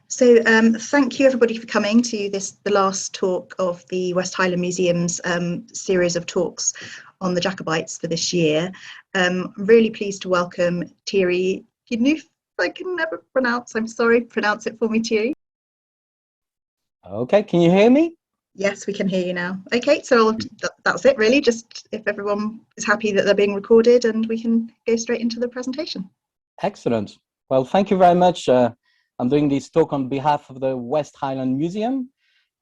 So thank you everybody for coming to the last talk of the West Highland Museum's series of talks on the Jacobites for this year. I'm really pleased to welcome Thierry Guihéneuf. I can never pronounce, I'm sorry, pronounce it for me, Thierry. Okay, can you hear me? Yes, we can hear you now. Okay, so that's it really, just if everyone is happy that they're being recorded, and we can go straight into the presentation. Excellent. Well, thank you very much. I'm doing this talk on behalf of the West Highland Museum,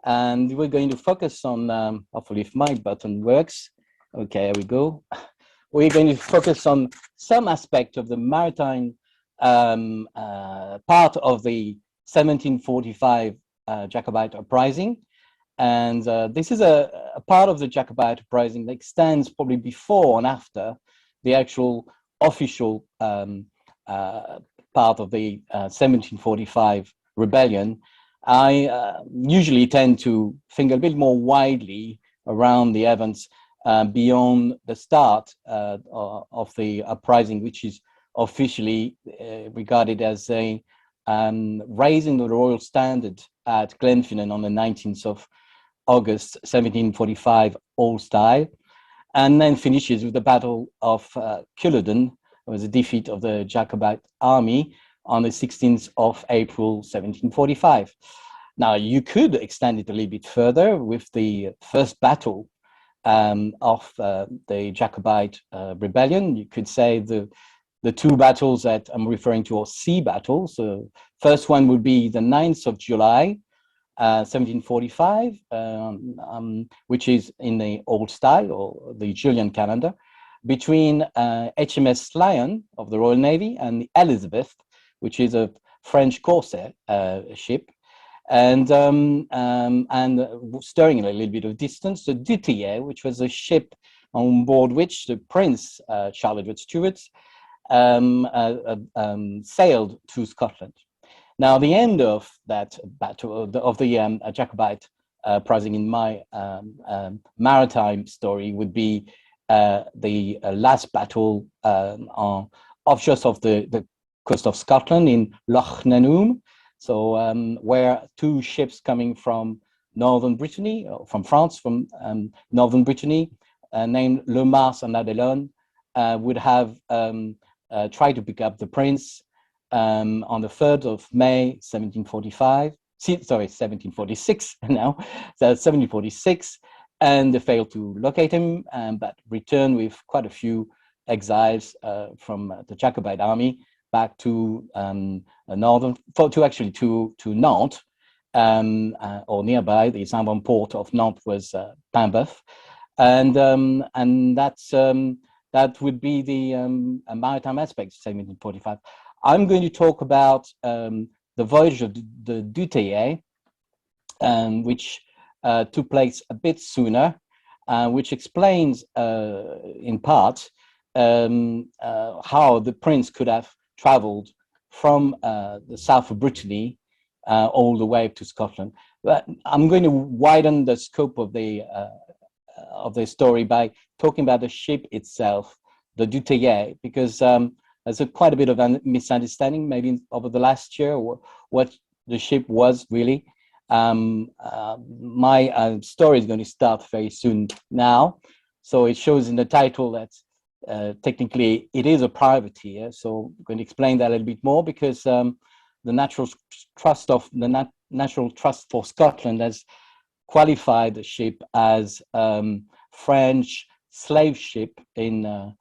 and we're going to focus on, hopefully if my button works. Okay, here we go. We're going to focus on some aspect of the maritime part of the 1745 Jacobite uprising. And this is a part of the Jacobite uprising that extends probably before and after the actual official part of the 1745 rebellion. I usually tend to think a bit more widely around the events beyond the start of the uprising, which is officially regarded as a raising the royal standard at Glenfinnan on the 19th of August 1745 old style, and then finishes with the Battle of Culloden. It was a defeat of the Jacobite army on the 16th of April 1745. Now you could extend it a little bit further with the first battle of the Jacobite rebellion. You could say the two battles that I'm referring to are sea battles. So first one would be the 9th of July 1745, which is in the old style or the Julian calendar, between HMS Lion of the Royal Navy and the Elizabeth, which is a French corsair ship, and stirring a little bit of distance, the Doutelle, which was a ship on board which the Prince Charles Edward Stuart sailed to Scotland. Now, the end of that battle of the Jacobite uprising in my maritime story would be the last battle offshore of the coast of Scotland in Loch Nanoom. So where two ships coming from northern Brittany, from France, from northern Brittany, named Le Mars and Adelon, would have tried to pick up the Prince on the 3rd of May, 1746 now, so 1746, and they failed to locate him, but returned with quite a few exiles from the Jacobite army back to northern, to Nantes, or nearby. The southern port of Nantes was Paimboeuf, and that would be the maritime aspect of 1745. I'm going to talk about the voyage of the Doutelle, which took place a bit sooner, which explains in part how the prince could have traveled from the south of Brittany all the way to Scotland. But I'm going to widen the scope of the story by talking about the ship itself, the Doutelle, because there's quite a bit of a misunderstanding maybe over the last year what the ship was really. My story is going to start very soon now. So it shows in the title that technically it is a privateer. So I'm going to explain that a little bit more, because the Natural Trust for Scotland has qualified the ship as French slave ship in a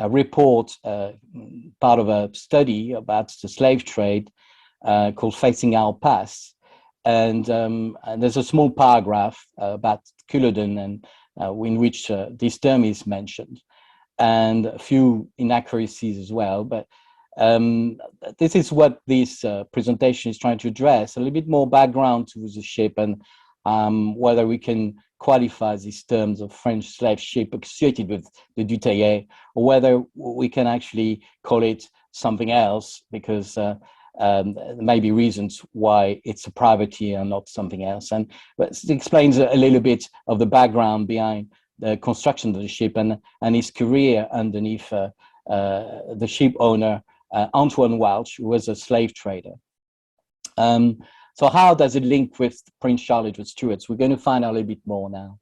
report, part of a study about the slave trade called Facing Our Past. And there's a small paragraph about Culloden and in which this term is mentioned, and a few inaccuracies as well. But this is what this presentation is trying to address, a little bit more background to the ship, and whether we can qualify these terms of French slave ship associated with the Doutelle, or whether we can actually call it something else, because there may be reasons why it's a privateer and not something else. And it explains a little bit of the background behind the construction of the ship and his career underneath the ship owner Antoine Welch, who was a slave trader. So how does it link with Prince Charles Edward Stuart? We're going to find out a little bit more now.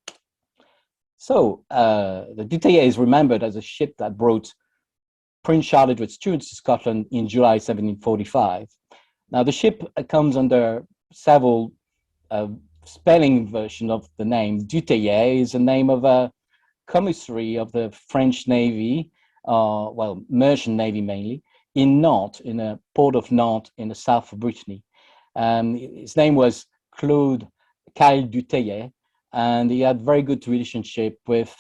So the Teillay is remembered as a ship that brought Prince Charles Edward Stuart to Scotland in July 1745. Now the ship comes under several spelling version of the name. Doutelle is the name of a commissary of the French Navy, well, merchant navy mainly, in Nantes, in a port of Nantes in the south of Brittany. His name was Claude Kyle Doutelle, and he had very good relationship with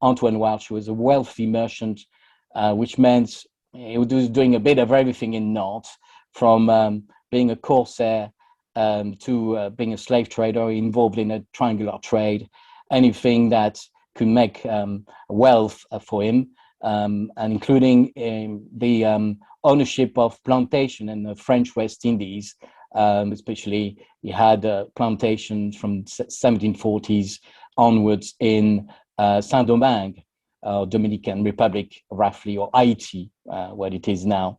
Antoine Welch, who was a wealthy merchant, which meant he was doing a bit of everything in Nantes, from being a corsair to being a slave trader, involved in a triangular trade, anything that could make wealth for him, and including the ownership of plantation in the French West Indies. Especially, he had plantations from 1740s onwards in Saint-Domingue, Dominican Republic, roughly, or Haiti, where it is now.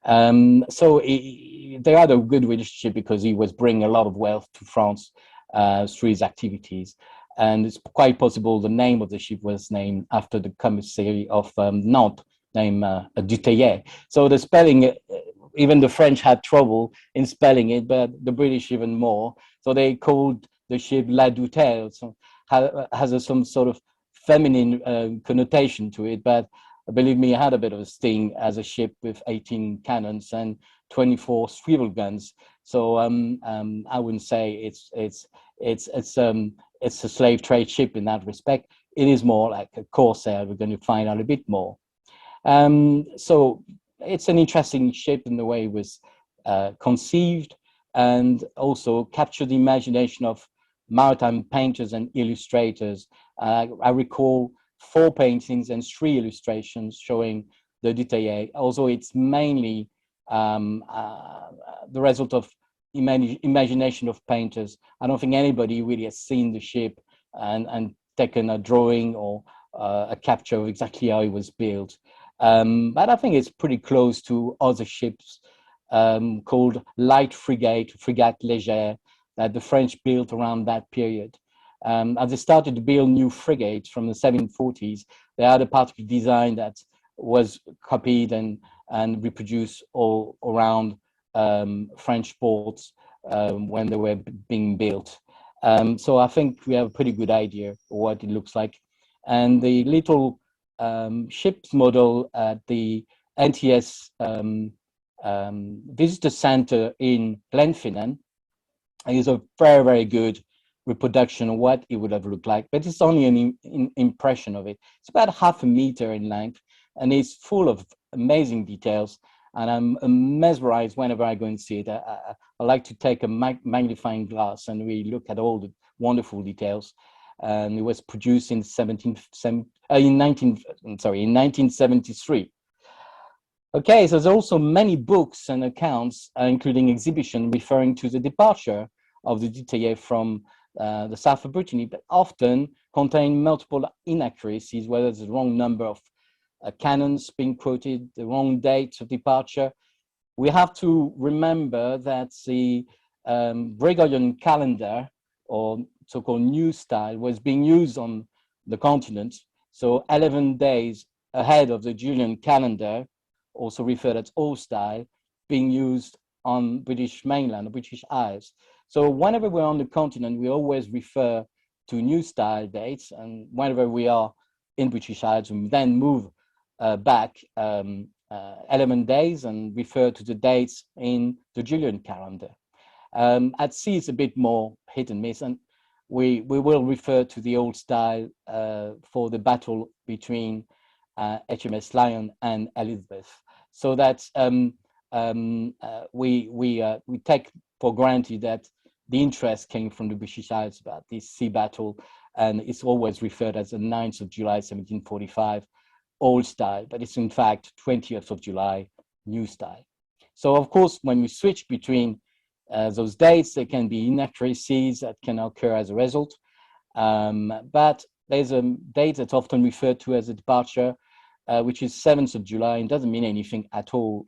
So they had a good relationship because he was bringing a lot of wealth to France through his activities. And it's quite possible the name of the ship was named after the commissary of Nantes, named Doutelle. So the spelling, even the French had trouble in spelling it, but the British even more. So they called the ship La Doutelle. So has some sort of feminine connotation to it, but believe me, it had a bit of a sting as a ship with 18 cannons and 24 swivel guns. So I wouldn't say it's a slave trade ship in that respect. It is more like a corsair. We're going to find out a bit more. So it's an interesting ship in the way it was conceived, and also captured the imagination of maritime painters and illustrators. I recall 4 paintings and 3 illustrations showing the Teillay. Also, it's mainly the result of imagination of painters. I don't think anybody really has seen the ship and taken a drawing or a capture of exactly how it was built. But I think it's pretty close to other ships called light frigate légère, that the French built around that period. As they started to build new frigates from the 1740s, they had a particular design that was copied and reproduced all around French ports when they were being built. So I think we have a pretty good idea of what it looks like. And the little ship's model at the NTS Visitor Center in Glenfinnan is a very, very good reproduction of what it would have looked like, but it's only an impression of it. It's about 0.5 meter in length, and it's full of amazing details, and I'm mesmerized whenever I go and see it. I like to take a magnifying glass and we look at all the wonderful details. It was produced in 1973. Okay, so there's also many books and accounts, including exhibition, referring to the departure of the Teillay from the south of Brittany, but often contain multiple inaccuracies, whether it's the wrong number of cannons being quoted, the wrong date of departure. We have to remember that the Gregorian calendar, or so-called New Style, was being used on the continent. So 11 days ahead of the Julian calendar, also referred as Old Style, being used on British mainland, the British Isles. So whenever we're on the continent, we always refer to New Style dates, and whenever we are in British Isles, we then move back 11 days and refer to the dates in the Julian calendar. At sea, it's a bit more hit and miss, and we will refer to the Old Style for the battle between HMS Lion and Elizabeth. So that we take for granted that the interest came from the British Isles about this sea battle, and it's always referred as the 9th of July, 1745, Old Style, but it's in fact 20th of July, New Style. So of course, when we switch between those dates, there can be inaccuracies that can occur as a result. But there's a date that's often referred to as a departure, which is 7th of July, and doesn't mean anything at all.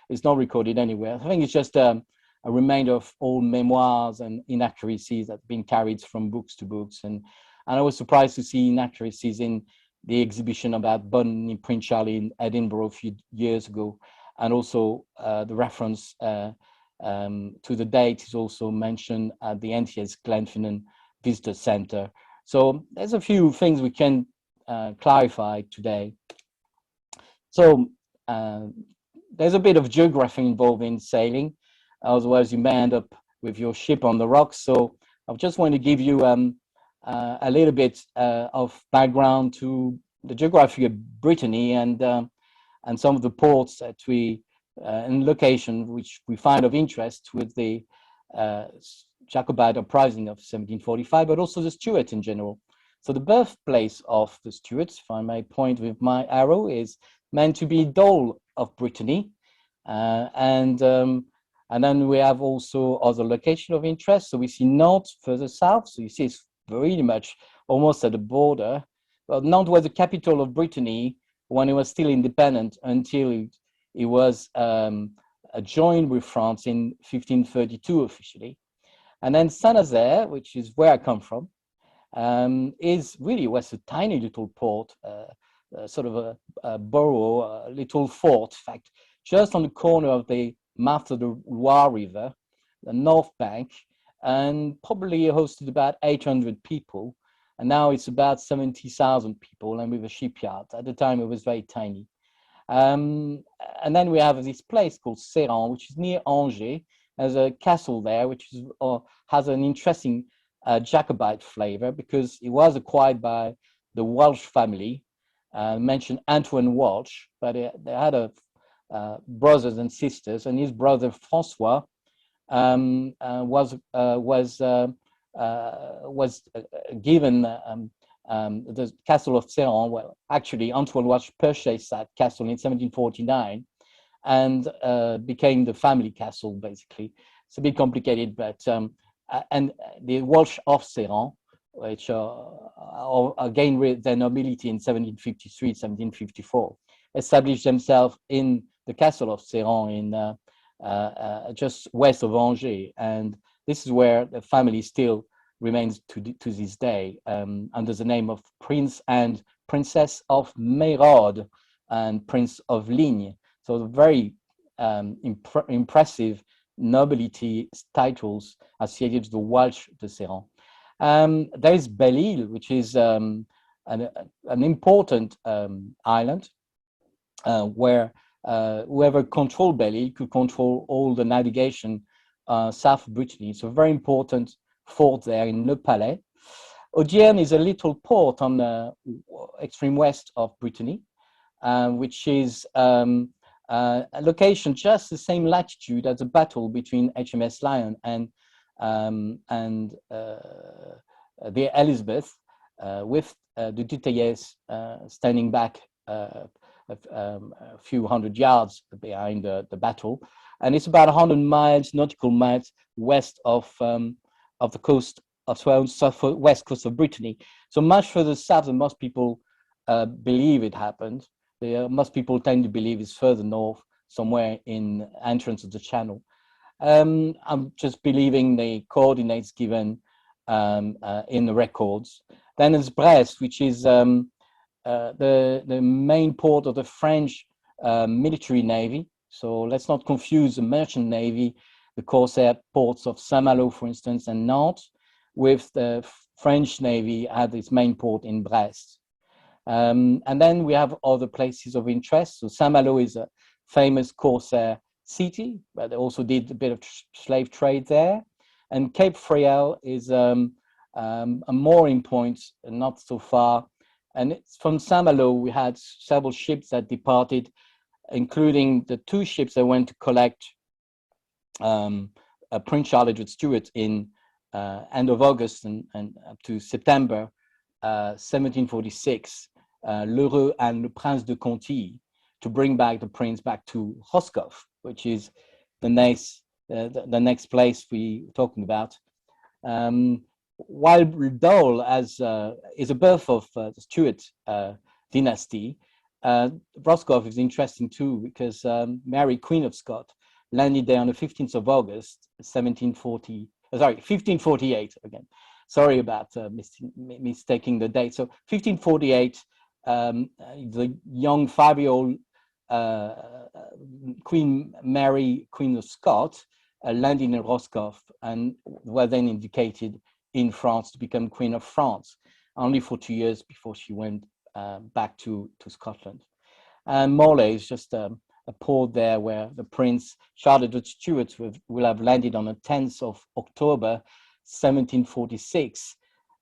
It's not recorded anywhere. I think it's just a remainder of old memoirs and inaccuracies that have been carried from books to books. And I was surprised to see inaccuracies in the exhibition about Bonnie Prince Charles in Edinburgh a few years ago. And also the reference to the date is also mentioned at the NTS Glenfinnan Visitor Center. So there's a few things we can clarify today. So there's a bit of geography involved in sailing, otherwise you may end up with your ship on the rocks. So I just want to give you a little bit of background to the geography of Brittany and some of the ports that we and location which we find of interest with the Jacobite uprising of 1745, but also the Stuarts in general. So the birthplace of the Stuarts, if I may point with my arrow, is meant to be Doutelle of Brittany, and then we have also other locations of interest. So we see Nantes further south. So you see it's very much almost at the border. Well, Nantes was the capital of Brittany when it was still independent until it was joined with France in 1532 officially. And then Saint-Nazaire, which is where I come from, was a tiny little port, sort of a borough, a little fort, in fact, just on the corner of the mouth of the Loire River, the north bank, and probably hosted about 800 people. And now it's about 70,000 people, and with a shipyard. At the time, it was very tiny. And then we have this place called Serran, which is near Angers. There's a castle there, which is, has an interesting Jacobite flavor because it was acquired by the Welsh family, mentioned Antoine Walsh, but they had brothers and sisters, and his brother Francois was given the castle of Serran. Well, actually, Antoine Walsh purchased that castle in 1749 and became the family castle, basically. It's a bit complicated, but and the Walsh of Serran, which gained their nobility in 1753, 1754, established themselves in the castle of Serran in just west of Angers, and this is where the family still remains to this day, under the name of Prince and Princess of Mérode and Prince of Ligne. So very impressive nobility titles associated to the Welsh de Serran. There is Belle-Île, which is an important island where whoever controlled Belle-Île could control all the navigation south of Brittany. It's a very important fort there in Le Palais. Audierne is a little port on the extreme west of Brittany, which is a location just the same latitude as the battle between HMS Lion and the Elizabeth, with the Doutelle standing back a few hundred yards behind the battle, and it's about 100 miles, nautical miles, west of the coast of west coast of Brittany. So much further south than most people believe it happened. Most people tend to believe it's further north, somewhere in entrance of the channel. I'm just believing the coordinates given in the records. Then there's Brest, which is the main port of the French military navy. So let's not confuse the merchant navy, the corsair ports of Saint-Malo, for instance, and Nantes, with the French navy at its main port in Brest. And then we have other places of interest. So Saint-Malo is a famous corsair city, but they also did a bit of slave trade there. And Cape Friel is a mooring point, not so far. And it's from Saint-Malo, we had several ships that departed, including the two ships that went to collect Prince Charles Edward Stuart in end of August and up to September 1746, L'Heureux and Le Prince de Conti, to bring back the prince back to Roscoff, which is the next place we're talking about. While Doutelle is a birth of the Stuart dynasty, Roscoff is interesting too, because Mary, Queen of Scots, landed there on the 15th of August, 1548 again. Sorry about mistaking the date. So 1548, the young 5-year-old Queen Mary, Queen of Scots, landed in Roscoff and were then indicated in France to become Queen of France, only for 2 years before she went back to Scotland. And Morlaix is just a port there where the Prince Charles Edward Stuart will have landed on the 10th of October, 1746.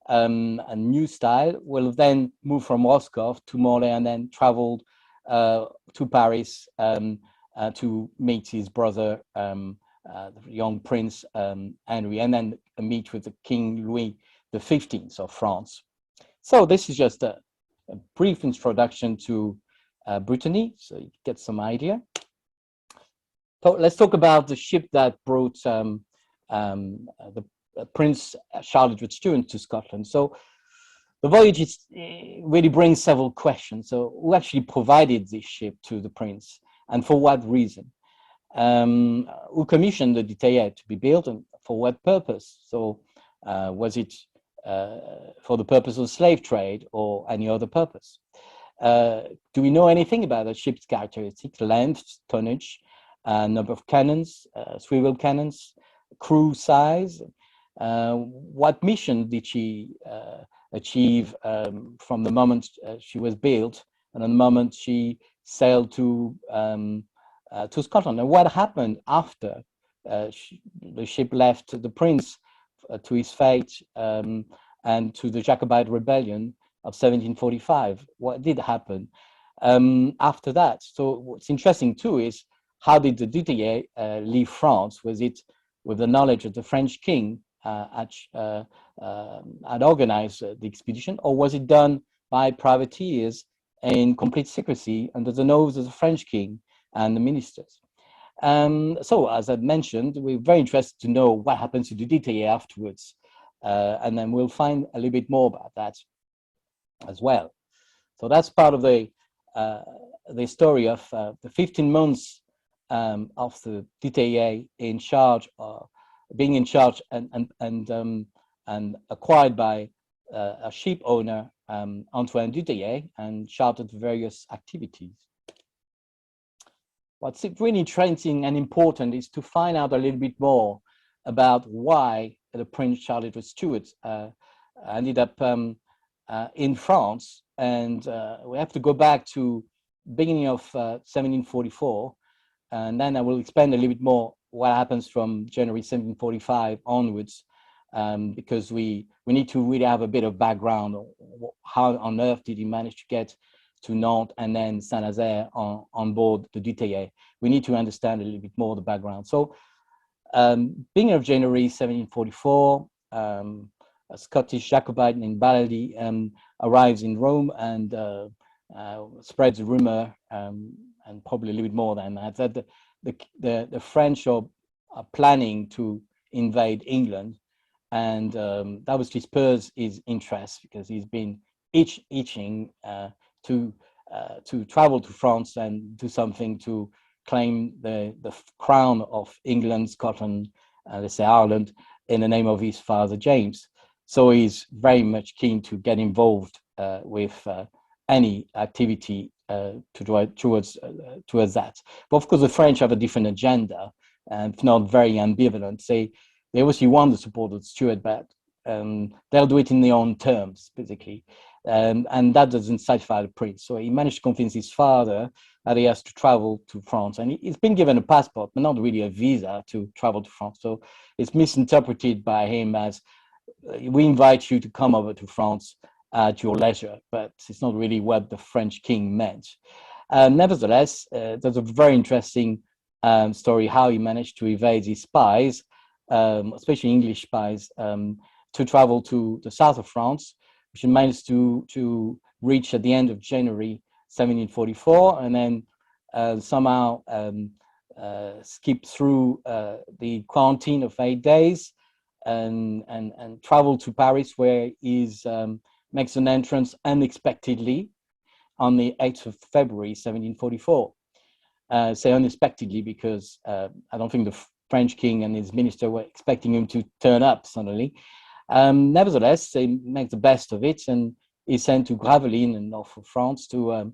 A new style will then move from Roscoff to Morlaix and then traveled to Paris to meet his brother, the young Prince Henry, and then meet with the King Louis XV of France. So this is just a brief introduction to Brittany, so you get some idea. So let's talk about the ship that brought the Prince Charles Edward Stuart to Scotland. So the voyage really brings several questions. So who actually provided this ship to the Prince, and for what reason? Who commissioned the Teillay to be built, and for what purpose? So was it for the purpose of the slave trade or any other purpose? Do we know anything about the ship's characteristics, length, tonnage, number of cannons, swivel cannons, crew size? What mission did she achieve from the moment she was built and the moment she sailed to Scotland? And what happened after the ship left the Prince to his fate and to the Jacobite Rebellion of 1745? What did happen after that? So what's interesting too is, how did the Doutelle leave France? Was it with the knowledge of the French king had organized the expedition, or was it done by privateers in complete secrecy under the nose of the French king and the ministers? So as I mentioned, we're very interested to know what happens to the Doutelle afterwards, and then we'll find a little bit more about that as well. So that's part of the story of the 15 months of the Doutelle in charge, being in charge and acquired by a ship owner, Antoine Doutelle, and chartered various activities. What's really interesting and important is to find out a little bit more about why the Prince Charles Edward Stuart ended up in France, and we have to go back to beginning of 1744, and then I will explain a little bit more what happens from January 1745 onwards, because we need to really have a bit of background. How on earth did he manage to get to Nantes and then Saint-Nazaire on board the Doutelle? We need to understand a little bit more the background. So beginning of January 1744, a Scottish Jacobite named Baldy arrives in Rome and spreads a rumor, and probably a little bit more than that, that the French are planning to invade England, and that obviously spurs his interest, because he's been itching to travel to France and do something to claim the crown of England, Scotland, let's say Ireland, in the name of his father James. So he's very much keen to get involved with any activity to drive towards that. But of course, the French have a different agenda, and it's not very ambivalent. They obviously want the support of Stuart, but they'll do it in their own terms, basically. And that doesn't satisfy the Prince. So he managed to convince his father that he has to travel to France. And he's been given a passport, but not really a visa to travel to France. So it's misinterpreted by him as, we invite you to come over to France at your leisure, but it's not really what the French king meant. Nevertheless, there's a very interesting story how he managed to evade his spies, especially English spies, to travel to the south of France, which he managed to reach at the end of January 1744, and then somehow skip through the quarantine of 8 days and travel to Paris, where he makes an entrance unexpectedly on the 8th of February, 1744. Say unexpectedly, because I don't think the French king and his minister were expecting him to turn up suddenly. Nevertheless, they make the best of it, and is sent to Gravelines in north of France to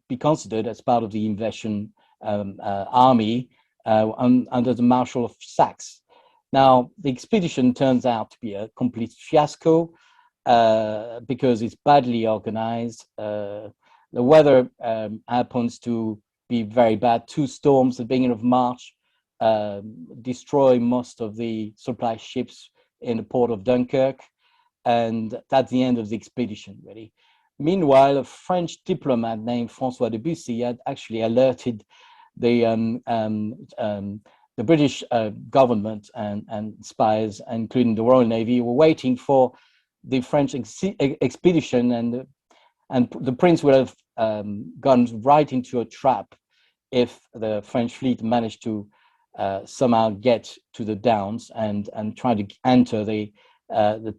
be considered as part of the invasion army under the Marshal of Saxe. Now, the expedition turns out to be a complete fiasco because it's badly organized. The weather happens to be very bad. 2 storms at the beginning of March destroy most of the supply ships in the port of Dunkirk, and that's the end of the expedition, really. Meanwhile, a French diplomat named Francois de Bussy had actually alerted the British government and spies, including the Royal Navy, were waiting for the French expedition, and the prince would have gone right into a trap if the French fleet managed to somehow get to the Downs and try to enter the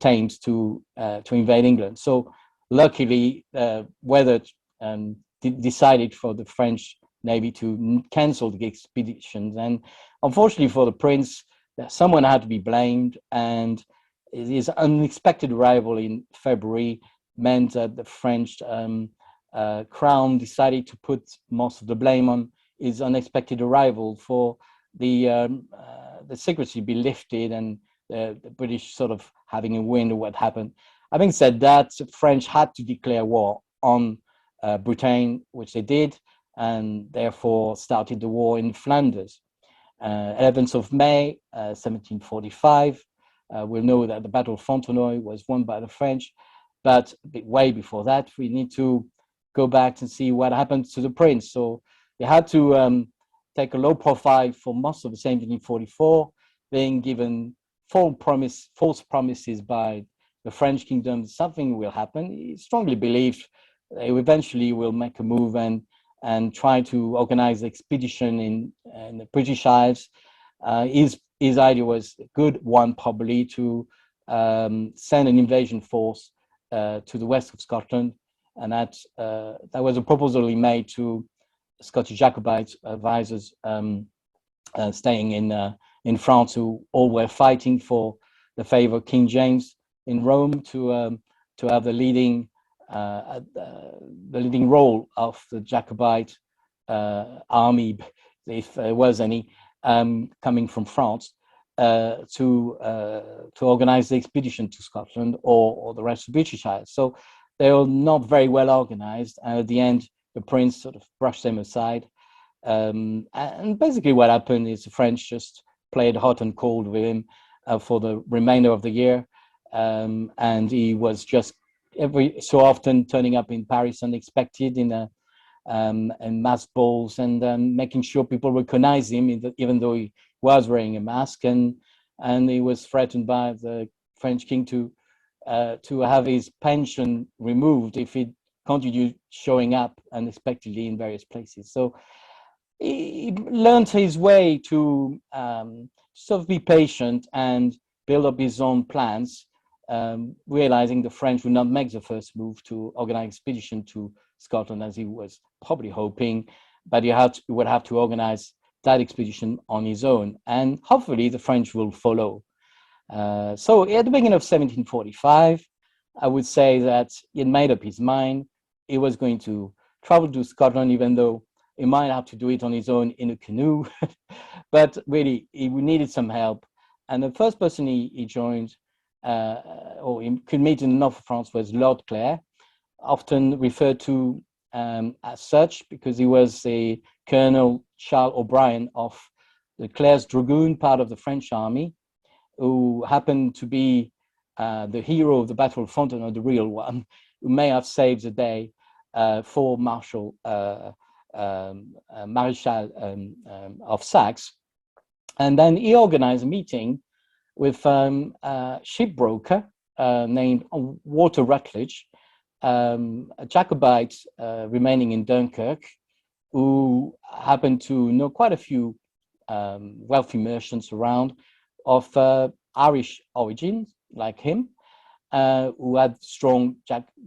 Thames to invade England. So luckily, weather decided for the French Navy to cancel the expeditions, and unfortunately for the prince, someone had to be blamed, and his unexpected arrival in February meant that the French crown decided to put most of the blame on his unexpected arrival, for the secrecy be lifted and the British sort of having a win of what happened. Having said that, the French had to declare war on Britain, which they did, and therefore started the war in Flanders. 11th of May, 1745, we'll know that the Battle of Fontenoy was won by the French, but way before that, we need to go back and see what happened to the prince. So they had to take a low profile for most of 1744, being given false promises by the French kingdom. Something will happen. He strongly believed they eventually will make a move and try to organize the expedition in the British Isles. His idea was a good one, probably, to send an invasion force to the west of Scotland, and that was a proposal he made to Scottish Jacobite advisors staying in France, who all were fighting for the favor of King James in Rome to have the leading role of the Jacobite army, if there was any, coming from France, to organize the expedition to Scotland or the rest of the British Isles. So they were not very well organized, and at the end, the prince sort of brushed them aside. And basically what happened is the French just played hot and cold with him for the remainder of the year. And he was just every so often turning up in Paris unexpected in mass balls, and making sure people recognize him, even though he was wearing a mask. And he was threatened by the French king to have his pension removed if he continued showing up unexpectedly in various places. So he learned his way to sort of be patient and build up his own plans, realizing the French would not make the first move to organize an expedition to Scotland, as he was probably hoping, but he would have to organize that expedition on his own, and hopefully the French will follow. So at the beginning of 1745, I would say that he had made up his mind. He was going to travel to Scotland, even though he might have to do it on his own in a canoe. But really, he needed some help. And the first person he joined, or he could meet in the north of France, was Lord Clare, often referred to as such because he was a Colonel Charles O'Brien of the Clare's Dragoon, part of the French army, who happened to be the hero of the Battle of Fontenoy, the real one, who may have saved the day for Marshal Maréchal of Saxe. And then he organized a meeting with a shipbroker named Walter Rutledge, a Jacobite remaining in Dunkirk, who happened to know quite a few wealthy merchants around of Irish origin, like him, who had strong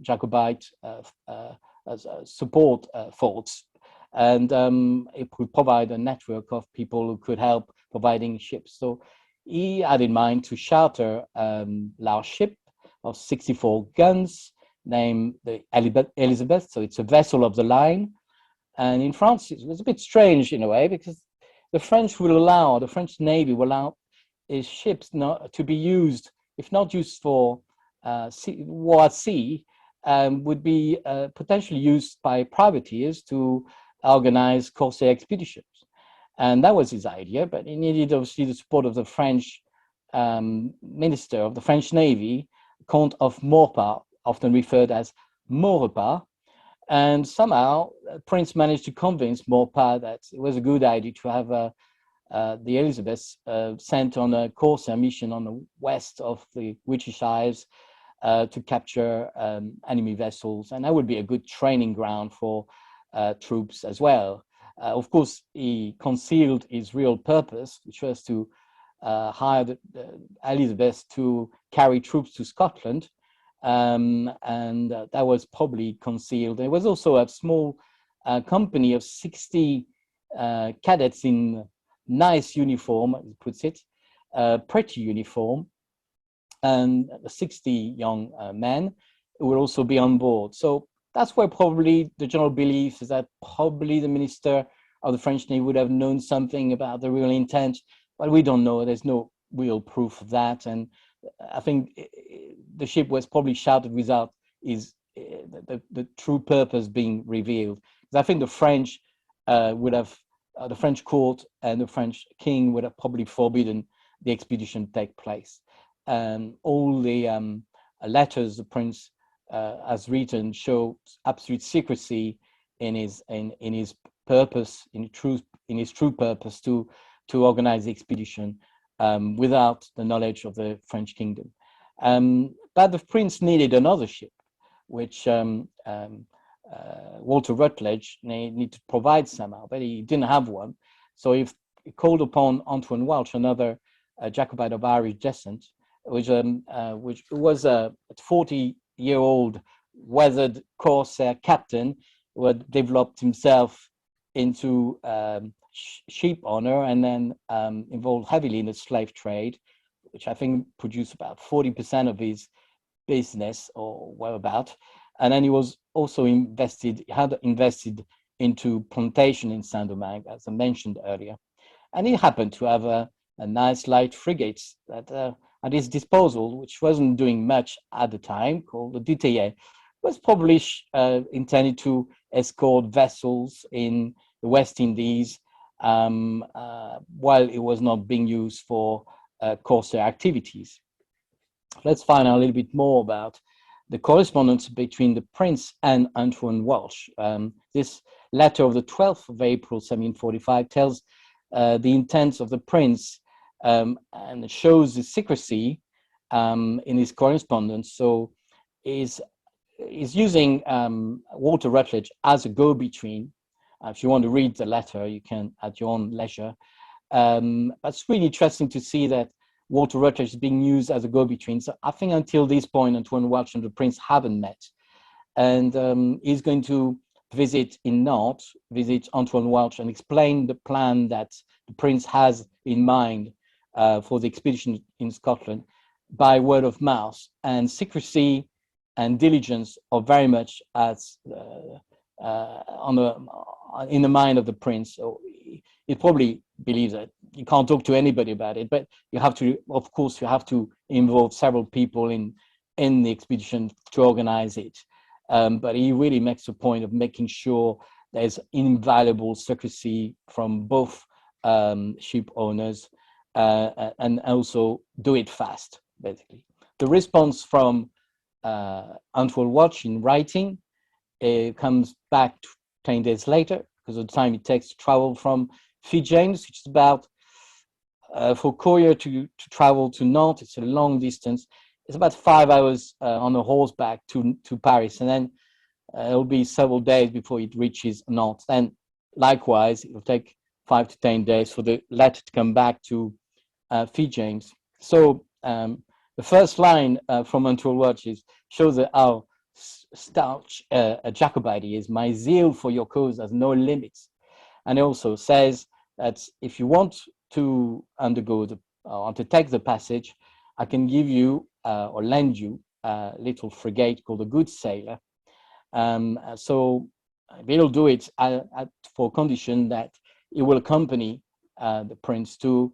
Jacobite support forts, and it would provide a network of people who could help providing ships. So he had in mind to charter large ship of 64 guns named the Elizabeth. So it's a vessel of the line. And in France, it was a bit strange in a way, because the French Navy will allow its ships not to be used, if not used for war at sea, would be potentially used by privateers to organize corsair expeditions. And that was his idea, but he needed obviously the support of the French minister of the French Navy, Count of Maurepas, often referred as Maurepas. And somehow Prince managed to convince Maurepas that it was a good idea to have the Elizabeth sent on a corsair mission on the west of the British Isles to capture enemy vessels, and that would be a good training ground for troops as well. Of course, he concealed his real purpose, which was to hire the Elizabeth to carry troops to Scotland, and that was probably concealed. There was also a small company of 60 cadets in nice uniform, as he puts it, pretty uniform, and 60 young men who will also be on board. So that's where probably the general belief is that probably the minister of the French Navy would have known something about the real intent, but we don't know. There's no real proof of that. And I think the ship was probably chartered without the true purpose being revealed. Because I think the French would have, the French court and the French king would have probably forbidden the expedition to take place. All the letters the prince has written show absolute secrecy in his purpose, in his true purpose to organize the expedition without the knowledge of the French kingdom. But the prince needed another ship, which Walter Rutledge needed to provide somehow, but he didn't have one. So he called upon Antoine Welch, another Jacobite of Irish descent, which was a 40-year-old weathered corsair captain who had developed himself into sheep owner and then involved heavily in the slave trade, which I think produced about 40% of his business or whereabout. And then he was also had invested into plantation in Saint-Domingue, as I mentioned earlier. And he happened to have a nice light frigate that at his disposal, which wasn't doing much at the time, called the Doutelle, was probably intended to escort vessels in the West Indies while it was not being used for corsair activities. Let's find out a little bit more about the correspondence between the prince and Antoine Welch. This letter of the 12th of April, 1745, tells the intents of the prince and it shows the secrecy in his correspondence. So is using Walter Rutledge as a go-between. If you want to read the letter, you can at your own leisure. It's really interesting to see that Walter Rutledge is being used as a go-between. So I think until this point, Antoine Welch and the prince haven't met. And he's going to visit in Nantes, visit Antoine Welch and explain the plan that the prince has in mind for the expedition in Scotland by word of mouth. And secrecy and diligence are very much as in the mind of the prince. So he probably believes that you can't talk to anybody about it, but you have to, of course, you have to involve several people in the expedition to organize it. But he really makes a point of making sure there's invaluable secrecy from both ship owners and also do it fast, basically. The response from Antoine Welch in writing comes back 10 days later, because of the time it takes to travel from James, which is about, for courier to travel to Nantes, it's a long distance. It's about 5 hours on a horseback to Paris, and then it'll be several days before it reaches Nantes. And likewise, it will take 5 to 10 days for the letter to come back to James. So the first line from Antoine Welch shows how staunch Jacobite he is, my zeal for your cause has no limits. And it also says that if you want to undertake the passage, I can give you or lend you a little frigate called the Good Sailor. So he'll do it for condition that he will accompany the prince to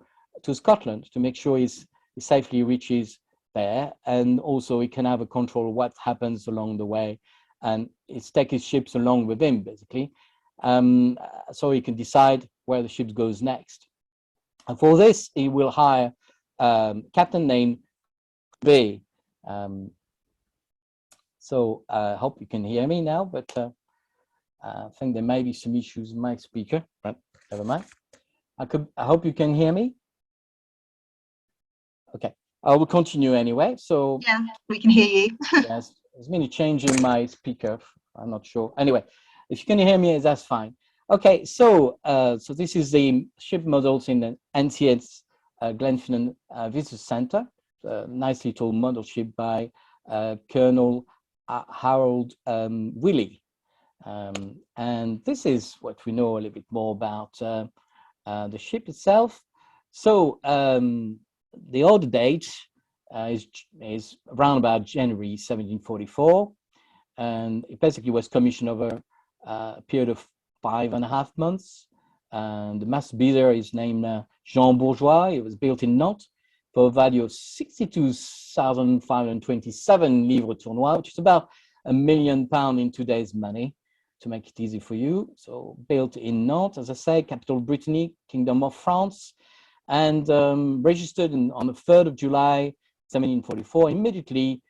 Scotland to make sure he safely reaches there, and also he can have a control of what happens along the way, and take his ships along with him, basically, so he can decide where the ship goes next. And for this, he will hire captain named B. So I hope you can hear me now, but I think there may be some issues with my speaker, but never mind. I hope you can hear me. Okay, I will continue anyway. So yeah, we can hear you. Yes, there's been a change in my speaker. I'm not sure. Anyway, if you can hear me, that's fine. Okay, so so this is the ship models in the NCS Glenfinnan Visitor Center. Nice little model ship by Colonel Harold Willey. And this is what we know a little bit more about the ship itself. So the order date is around about January 1744, and it basically was commissioned over a period of 5.5 months. And the master builder is named Jean Bourgeois. It was built in Nantes for a value of 62,527 livres tournois, which is about £1 million in today's money, to make it easy for you. So built in Nantes, as I say, capital Brittany, Kingdom of France, and registered on the 3rd of July 1744, immediately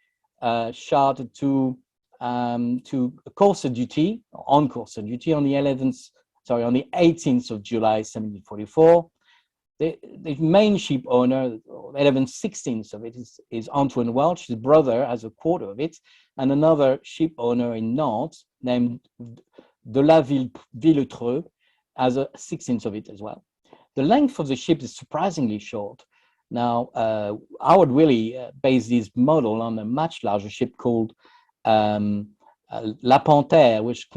chartered to courser duty, on courser duty on the 18th of July 1744. The main ship owner, 11/16 of it, is Antoine Welch. His brother has a quarter of it, and another ship owner in Nantes named de la Villetreux has a 16th of it as well. The length of the ship is surprisingly short. Now, Howard Willey based this model on a much larger ship called La Panthère, which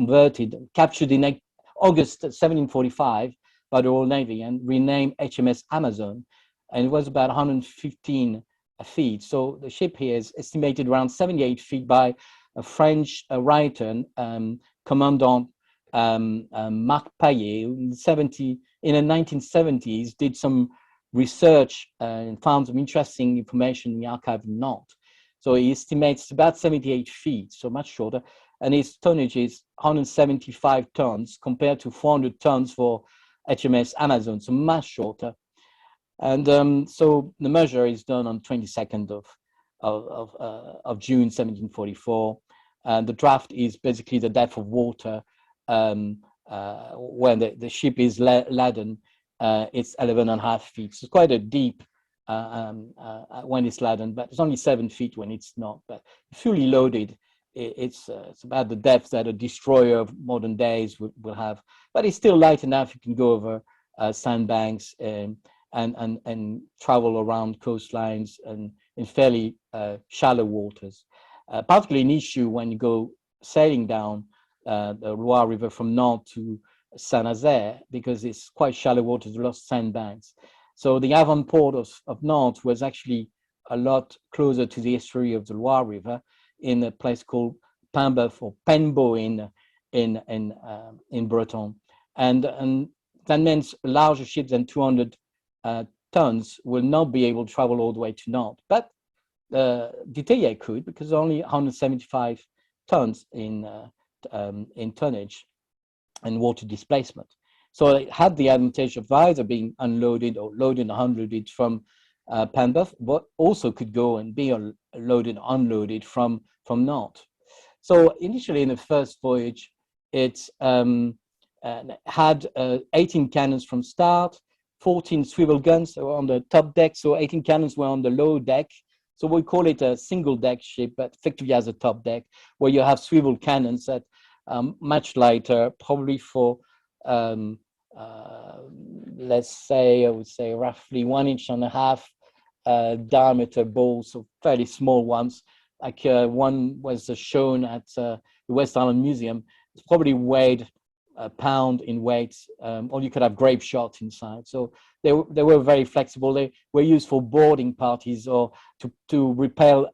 captured in August 1745 by the Royal Navy and renamed HMS Amazon, and it was about 115 feet. So the ship here is estimated around 78 feet by a French writer, Commandant Marc Paillet, in the 1970s, did some research and found some interesting information in the archive of Nantes. So he estimates about 78 feet, so much shorter, and his tonnage is 175 tons compared to 400 tons for HMS Amazon, so much shorter. And so the measure is done on 22nd of June 1744. And the draft is basically the depth of water when the ship is laden. It's 11.5 feet. So it's quite a deep when it's laden, but it's only 7 feet when it's not. But fully loaded, it's about the depth that a destroyer of modern days will have. But it's still light enough. You can go over sandbanks and travel around coastlines and in fairly shallow waters. Particularly an issue when you go sailing down the Loire River from Nantes to Saint-Nazaire, because it's quite shallow waters, lots of sandbanks. So the avant-port of Nantes was actually a lot closer to the estuary of the Loire River in a place called Paimboeuf or Penbo in Breton. And that means larger ships than 200 tons will not be able to travel all the way to Nantes. But Teillay could, because only 175 tons in tonnage and water displacement. So it had the advantage of either being unloaded or loaded and unloaded from Paimboeuf, but also could go and be loaded and unloaded from Nantes. So initially in the first voyage, it had 18 cannons from start, 14 swivel guns were on the top deck, so 18 cannons were on the low deck. So we call it a single deck ship, but effectively has a top deck where you have swivel cannons that much lighter, probably for let's say, I would say roughly 1.5 inch diameter balls, so fairly small ones, like one was shown at the West Island Museum. It's probably weighed a pound in weight, or you could have grape shot inside. So they were very flexible. They were used for boarding parties or to repel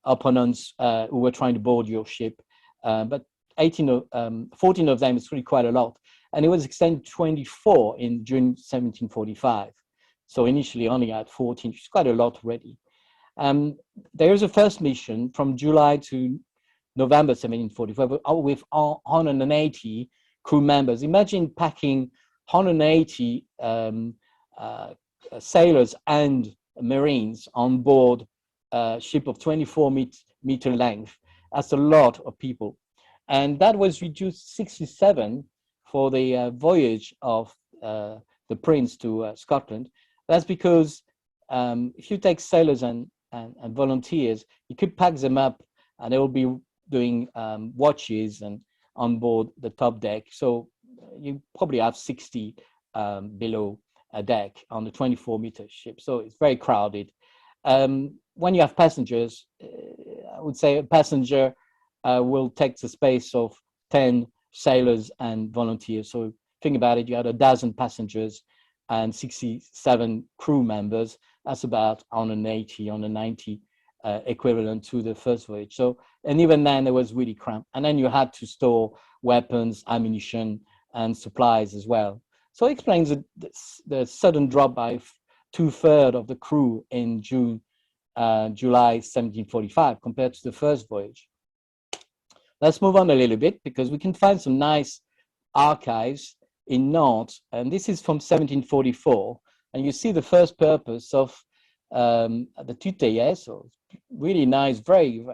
opponents who were trying to board your ship. But 14 of them is really quite a lot. And it was extended to 24 in June 1745. So initially only at 14, which is quite a lot already. There is a first mission from July to November 1745 with 180 crew members. Imagine packing 180 sailors and Marines on board a ship of 24-meter length. That's a lot of people. And that was reduced 67 for the voyage of the Prince to Scotland. That's because if you take sailors and volunteers, you could pack them up and they will be doing watches and on board the top deck. So you probably have 60 below a deck on the 24-meter ship. So it's very crowded. When you have passengers, I would say a passenger will take the space of 10 sailors and volunteers. So think about it, you had 12 passengers and 67 crew members. That's about 180, 190 equivalent to the first voyage. So, and even then it was really cramped. And then you had to store weapons, ammunition, and supplies as well. So it explains the sudden drop by 2/3 of the crew in July 1745 compared to the first voyage. Let's move on a little bit because we can find some nice archives in Nantes, and this is from 1744. And you see the first purpose of the Teillay, so really nice, very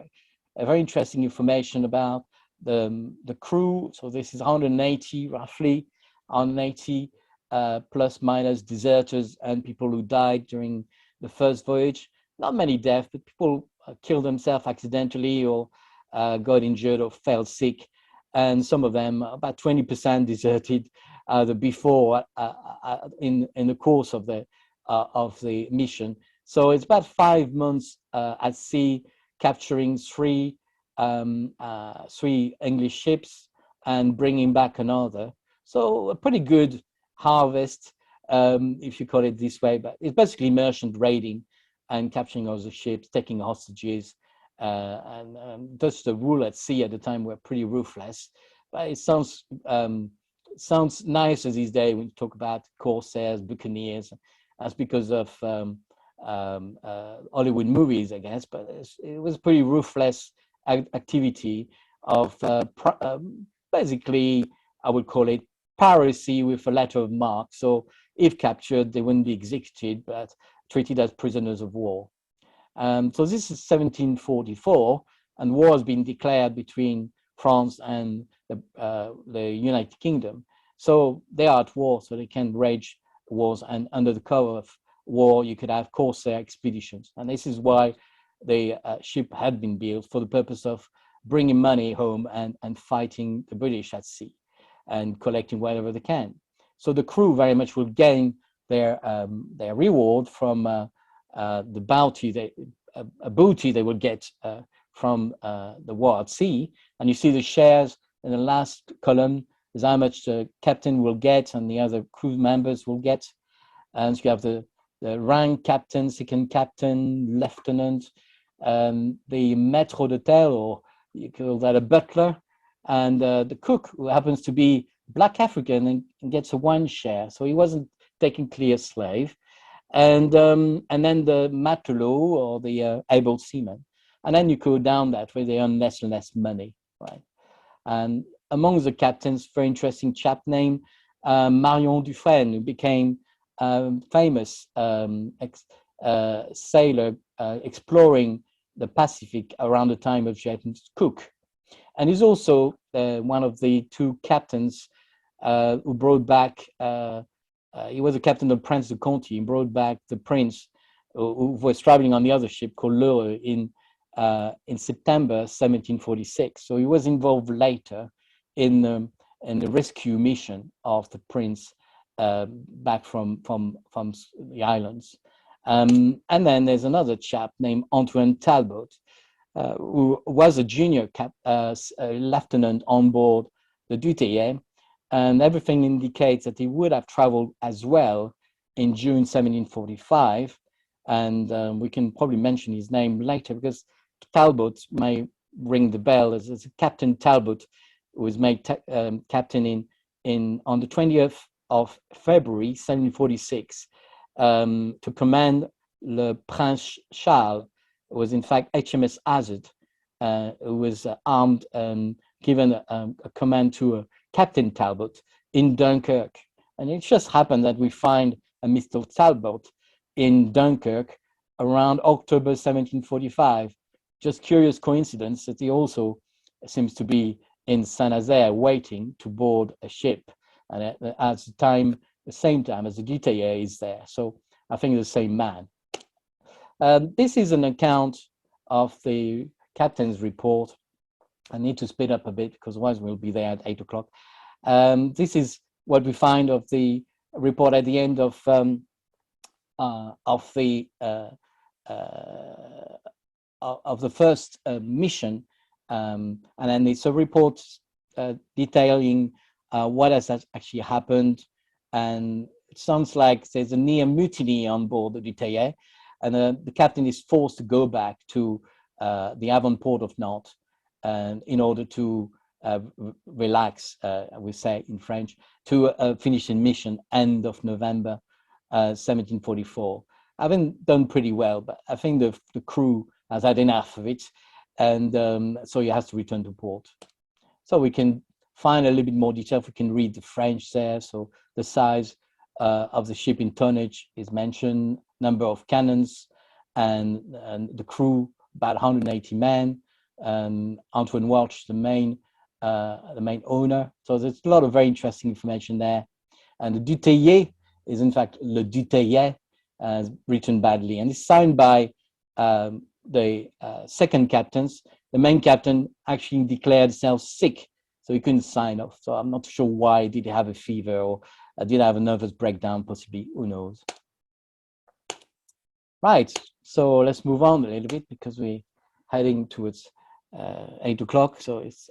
interesting information about the crew. So this is 180, roughly 180 plus minus deserters and people who died during the first voyage. Not many deaths, but people killed themselves accidentally or got injured or fell sick. And some of them, about 20%, deserted before in the course of the mission. So it's about 5 months at sea, capturing three English ships and bringing back another. So a pretty good harvest, if you call it this way. But it's basically merchant raiding and capturing other ships, taking hostages. And just the rule at sea at the time were pretty ruthless. But it sounds nicer these days when you talk about corsairs, buccaneers. That's because of Hollywood movies, I guess. But it was pretty ruthless activity of basically, I would call it piracy with a letter of marque. So if captured, they wouldn't be executed, but treated as prisoners of war. So this is 1744, and war has been declared between France and the United Kingdom. So they are at war, so they can wage wars, and under the cover of war, you could have corsair expeditions. And this is why the ship had been built, for the purpose of bringing money home and fighting the British at sea and collecting whatever they can. So the crew very much will gain their reward from the bounty, a booty they would get from the war at sea. And you see the shares in the last column is how much the captain will get and the other crew members will get. And so you have the rank captain, second captain, lieutenant, the maître d'hôtel, or you call that a butler, and the cook, who happens to be Black African and gets a 1 share. So he wasn't technically a slave. And then the matelot, or the able seaman. And then you go down that way, they earn less and less money, right? And among the captains, very interesting chap named Marion Dufresne, who became famous sailor exploring the Pacific around the time of James Cook. And he's also one of the 2 captains who brought back, he was a captain of Prince de Conti, and brought back the prince who was traveling on the other ship called L'Heureux in September 1746. So he was involved later in the rescue mission of the prince back from the islands. And then there's another chap named Antoine Talbot, who was a junior lieutenant on board the Teillay, and everything indicates that he would have traveled as well in June 1745. And we can probably mention his name later because Talbot may ring the bell as Captain Talbot, who was made captain on the 20th of February 1746 to command le Prince Charles. It was in fact HMS Hazard, who was armed and given a command to Captain Talbot in Dunkirk. And it just happened that we find a Mr. Talbot in Dunkirk around October 1745. Just curious coincidence that he also seems to be in Saint-Nazaire waiting to board a ship, and at the same time as the Doutelle is there. So I think the same man. This is an account of the captain's report. I need to speed up a bit because otherwise we'll be there at 8 o'clock. This is what we find of the report at the end of the first mission, and then it's a report detailing what has actually happened. And it sounds like there's a near mutiny on board the Doutelle, and the captain is forced to go back to the avant-port of Nantes in order to relax, we say in French, to finish the mission end of November 1744. Haven't done pretty well, but I think the crew has had enough of it, and so he has to return to port. So we can find a little bit more detail. We can read the French there. So the size of the ship in tonnage is mentioned, number of cannons, and the crew about 180 men. Antoine Welch, the main owner. So there's a lot of very interesting information there. And the Doutelle is in fact le Doutelle, written badly, and it's signed by the second captains. The main captain actually declared himself sick, so he couldn't sign off. So I'm not sure why. Did he have a fever, or did he have a nervous breakdown? Possibly, who knows? Right. So let's move on a little bit because we're heading towards 8 o'clock. So it's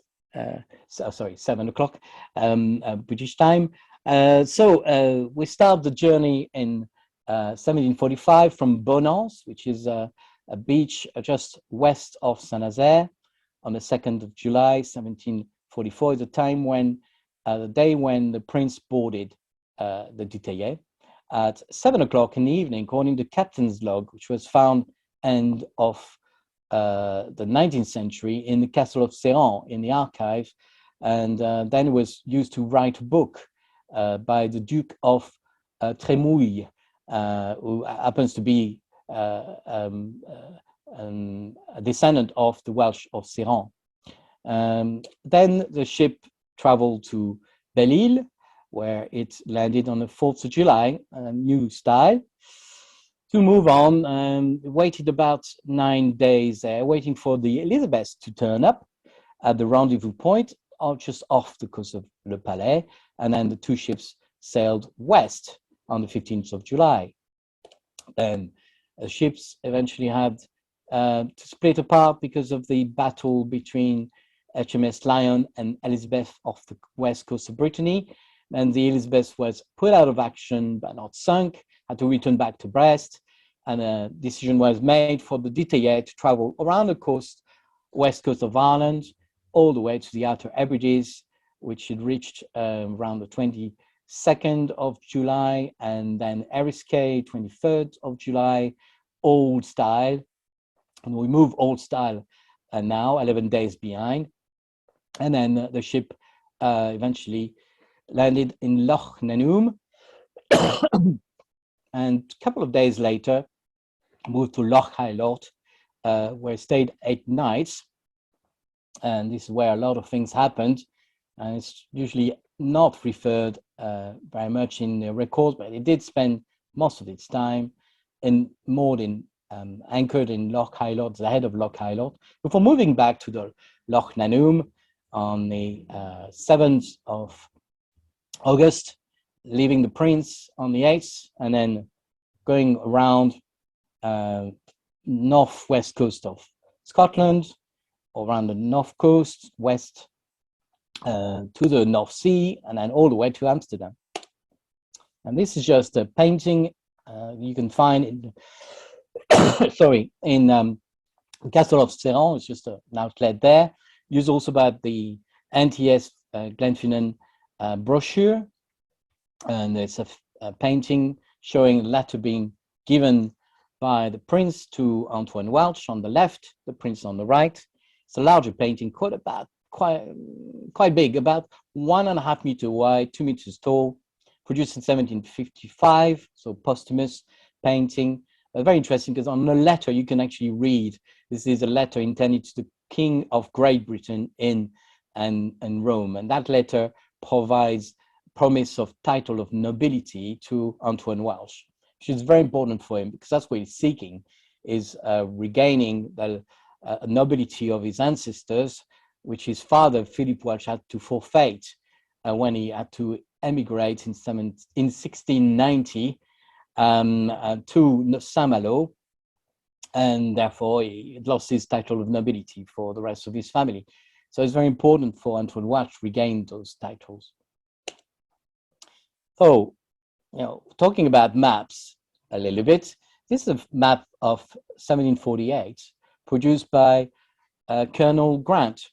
7 o'clock British time. So we start the journey in 1745 from Bonance, which is a beach just west of Saint-Nazaire, on the 2nd of July, 1744. Is the time when, the day when the prince boarded the Doutelle at 7 o'clock in the evening, according to the captain's log, which was found end of the 19th century in the castle of Serran in the archive, and then was used to write a book by the Duke of Trémouille, who happens to be a descendant of the Welsh of Serran. Then the ship traveled to Belle-Île, where it landed on the 4th of July, a new style, to move on, and waited about 9 days there, waiting for the Elizabeth to turn up at the rendezvous point, just off the coast of Le Palais, and then the two ships sailed west on the 15th of July. Then the ships eventually had to split apart because of the battle between HMS Lion and Elizabeth off the west coast of Brittany. And the Elizabeth was put out of action but not sunk, had to return back to Brest, and a decision was made for the Doutelle to travel around the coast, west coast of Ireland, all the way to the Outer Hebrides, which had reached around the 22nd of July, and then Eriskay, 23rd of July, old style. And we move old style now, 11 days behind. And then the ship eventually landed in Loch Nanoom, and a couple of days later moved to Loch Hailort, where it stayed 8 nights. And this is where a lot of things happened, and it's usually not referred very much in the records, but it did spend most of its time moored in anchored in Loch Hailort, the head of Loch Hailort, before moving back to the Loch Nanoom on the 7th of August, leaving the Prince on the 8th, and then going around northwest coast of Scotland, around the north coast, west to the North Sea, and then all the way to Amsterdam. And this is just a painting you can find in, sorry, in Castle of Serran. It's just an outlet there. Used also by the NTS Glenfinnan brochure, and it's a painting showing a letter being given by the Prince to Antoine Welch on the left, the Prince on the right. It's a larger painting, quite big, about 1.5 meters wide, 2 meters tall, produced in 1755, so posthumous painting. Very interesting because on the letter you can actually read, this is a letter intended to the King of Great Britain in Rome, and that letter provides promise of title of nobility to Antoine Welch, which is very important for him because that's what he's seeking, is regaining the nobility of his ancestors, which his father Philip Welch had to forfeit when he had to emigrate in 1690 to Saint-Malo, and therefore he lost his title of nobility for the rest of his family. So it's very important for Antoine Welch to regain those titles. So, talking about maps a little bit, this is a map of 1748 produced by Colonel Grant,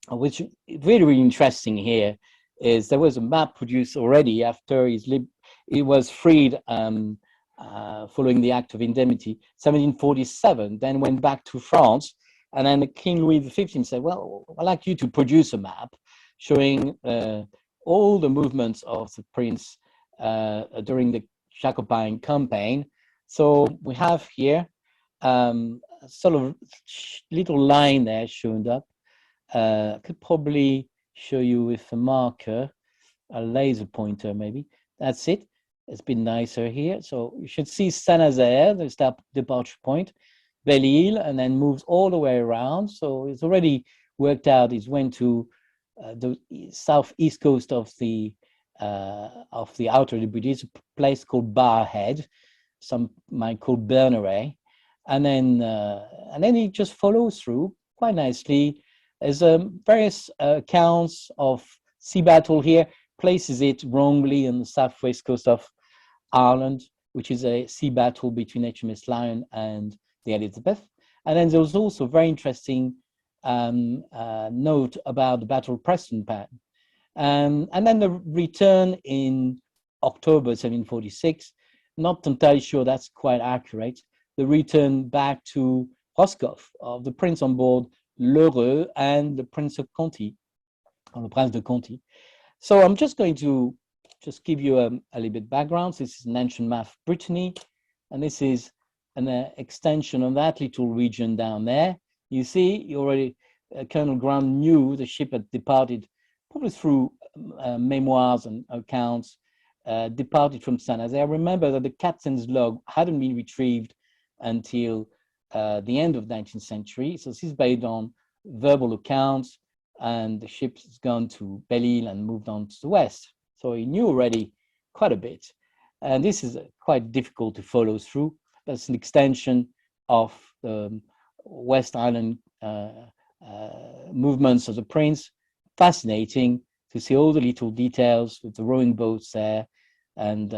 which is really interesting here is there was a map produced already after he was freed following the Act of Indemnity, 1747, then went back to France, and then King Louis XV said, well, I'd like you to produce a map showing all the movements of the Prince during the Jacobine campaign. So we have here sort of little line there shown up. I could probably show you with a marker, a laser pointer maybe. That's it. It's been nicer here. So you should see Saint-Nazaire, there's that departure point, Belle-Île, and then moves all the way around. So it's already worked out. He's went to the southeast coast of the Outer Hebrides, a place called Barhead, some might call Berneret, and then he just follows through quite nicely. There's various accounts of sea battle here, places it wrongly on the southwest coast of Ireland, which is a sea battle between HMS Lion and the Elizabeth. And then there was also a very interesting note about the Battle of Prestonpans. And then the return in October 1746, not entirely sure that's quite accurate, the return back to Roscoff of the Prince on board L'Heureux and the Prince of Conti, or the Prince de Conti. So I'm just going to give you a little bit background. This is an ancient map of Brittany, and this is an extension of that little region down there. You see, Colonel Grant knew the ship had departed, probably through memoirs and accounts, departed from Saint-Nazaire. Remember that the captain's log hadn't been retrieved until the end of the 19th century. So this is based on verbal accounts, and the ship has gone to Belle-Île and moved on to the west. So he knew already quite a bit. And this is quite difficult to follow through. That's an extension of the West Island movements of the Prince. Fascinating to see all the little details with the rowing boats there. And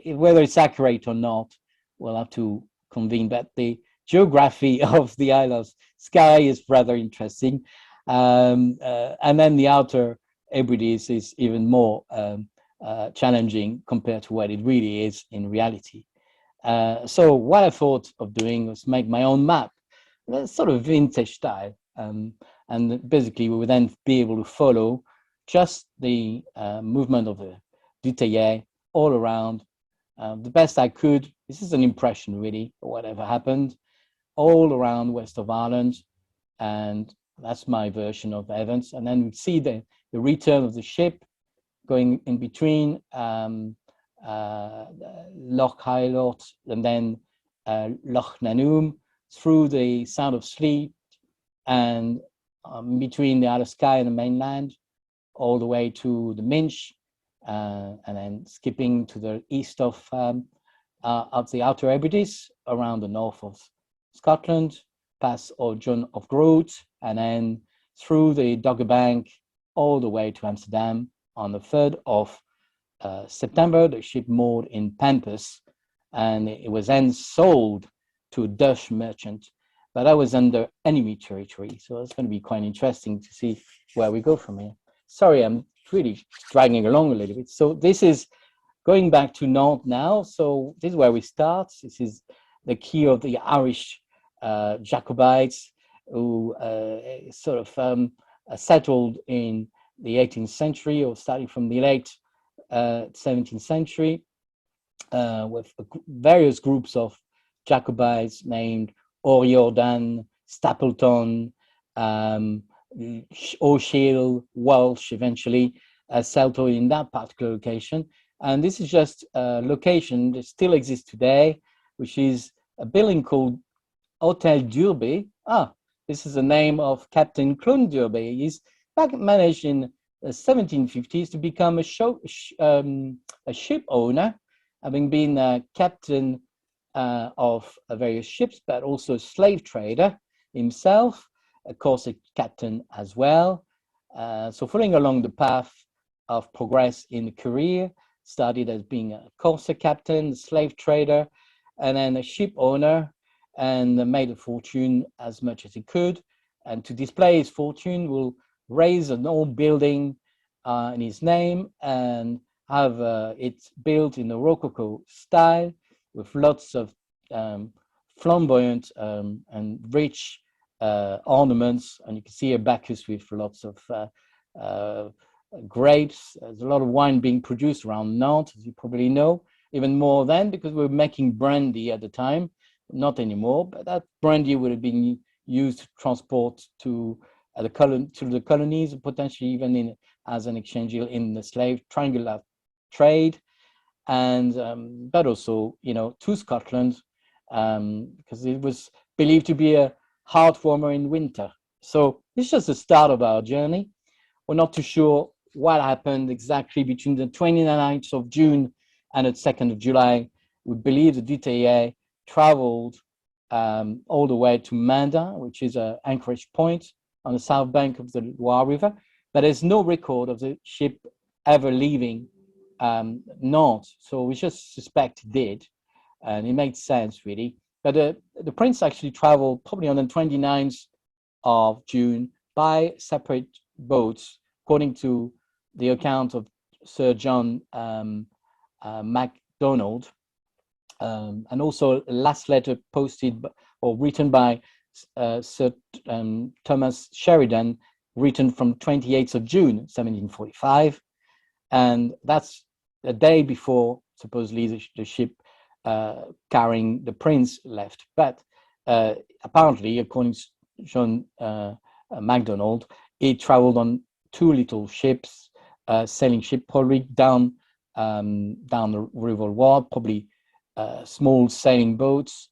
whether it's accurate or not, we'll have to convene. But the geography of the Isle of Skye is rather interesting. And then the Outer Hebrides is even more challenging compared to what it really is in reality. So what I thought of doing was make my own map, sort of vintage style. And basically we would then be able to follow just the movement of the Doutelle all around. The best I could, this is an impression really, of whatever happened, all around west of Ireland, and that's my version of the events. And then we see the return of the ship going in between Loch Hylort and then Loch Nanoom through the Sound of Sleat and between the Isle of Skye and the mainland, all the way to the Minch, and then skipping to the east of the Outer Hebrides, around the north of Scotland, past Old John of Groot, and then through the Dogger Bank all the way to Amsterdam. On the 3rd of September, the ship moored in Pampus, and it was then sold to a Dutch merchant, but that was under enemy territory. So it's going to be quite interesting to see where we go from here. Sorry, I'm really dragging along a little bit. So this is going back to Nantes now. So this is where we start. This is the key of the Irish Jacobites who settled in the 18th century, or starting from the late 17th century, with various groups of Jacobites named O'Riordan, Stapleton, O'Shea, Welsh eventually, settled in that particular location. And this is just a location that still exists today, which is a building called Hotel d'Urbe. This is the name of Captain Clon d'Urbe. He's managed in the 1750s to become a ship owner, having been a captain of various ships, but also a slave trader himself, of course, a captain as well. So following along the path of progress in the career, started as being a corsair captain, a slave trader, and then a ship owner, and made a fortune as much as he could. And to display his fortune, will raise an old building in his name and have it built in the Rococo style with lots of flamboyant and rich ornaments. And you can see a Bacchus with lots of grapes. There's a lot of wine being produced around Nantes, as you probably know, even more then, because we were making brandy at the time. Not anymore, but that brandy would have been used to transport to the colonies, potentially even as an exchange in the slave triangular trade, and but also, to Scotland, because it was believed to be a heart warmer in winter. So it's just the start of our journey. We're not too sure what happened exactly between the 29th of June and the 2nd of July. We believe the Teillay traveled all the way to Manda, which is an anchorage point on the south bank of the Loire River, but there's no record of the ship ever leaving Nantes. So we just suspect it did, and it makes sense really. But the Prince actually traveled probably on the 29th of June by separate boats, according to the account of Sir John MacDonald. And also a last letter posted or written by Sir Thomas Sheridan, written from 28th of June 1745, and that's a day before supposedly the ship carrying the Prince left. But apparently, according to John MacDonald, he traveled on two little ships, sailing ship, probably down the River Loire, probably small sailing boats,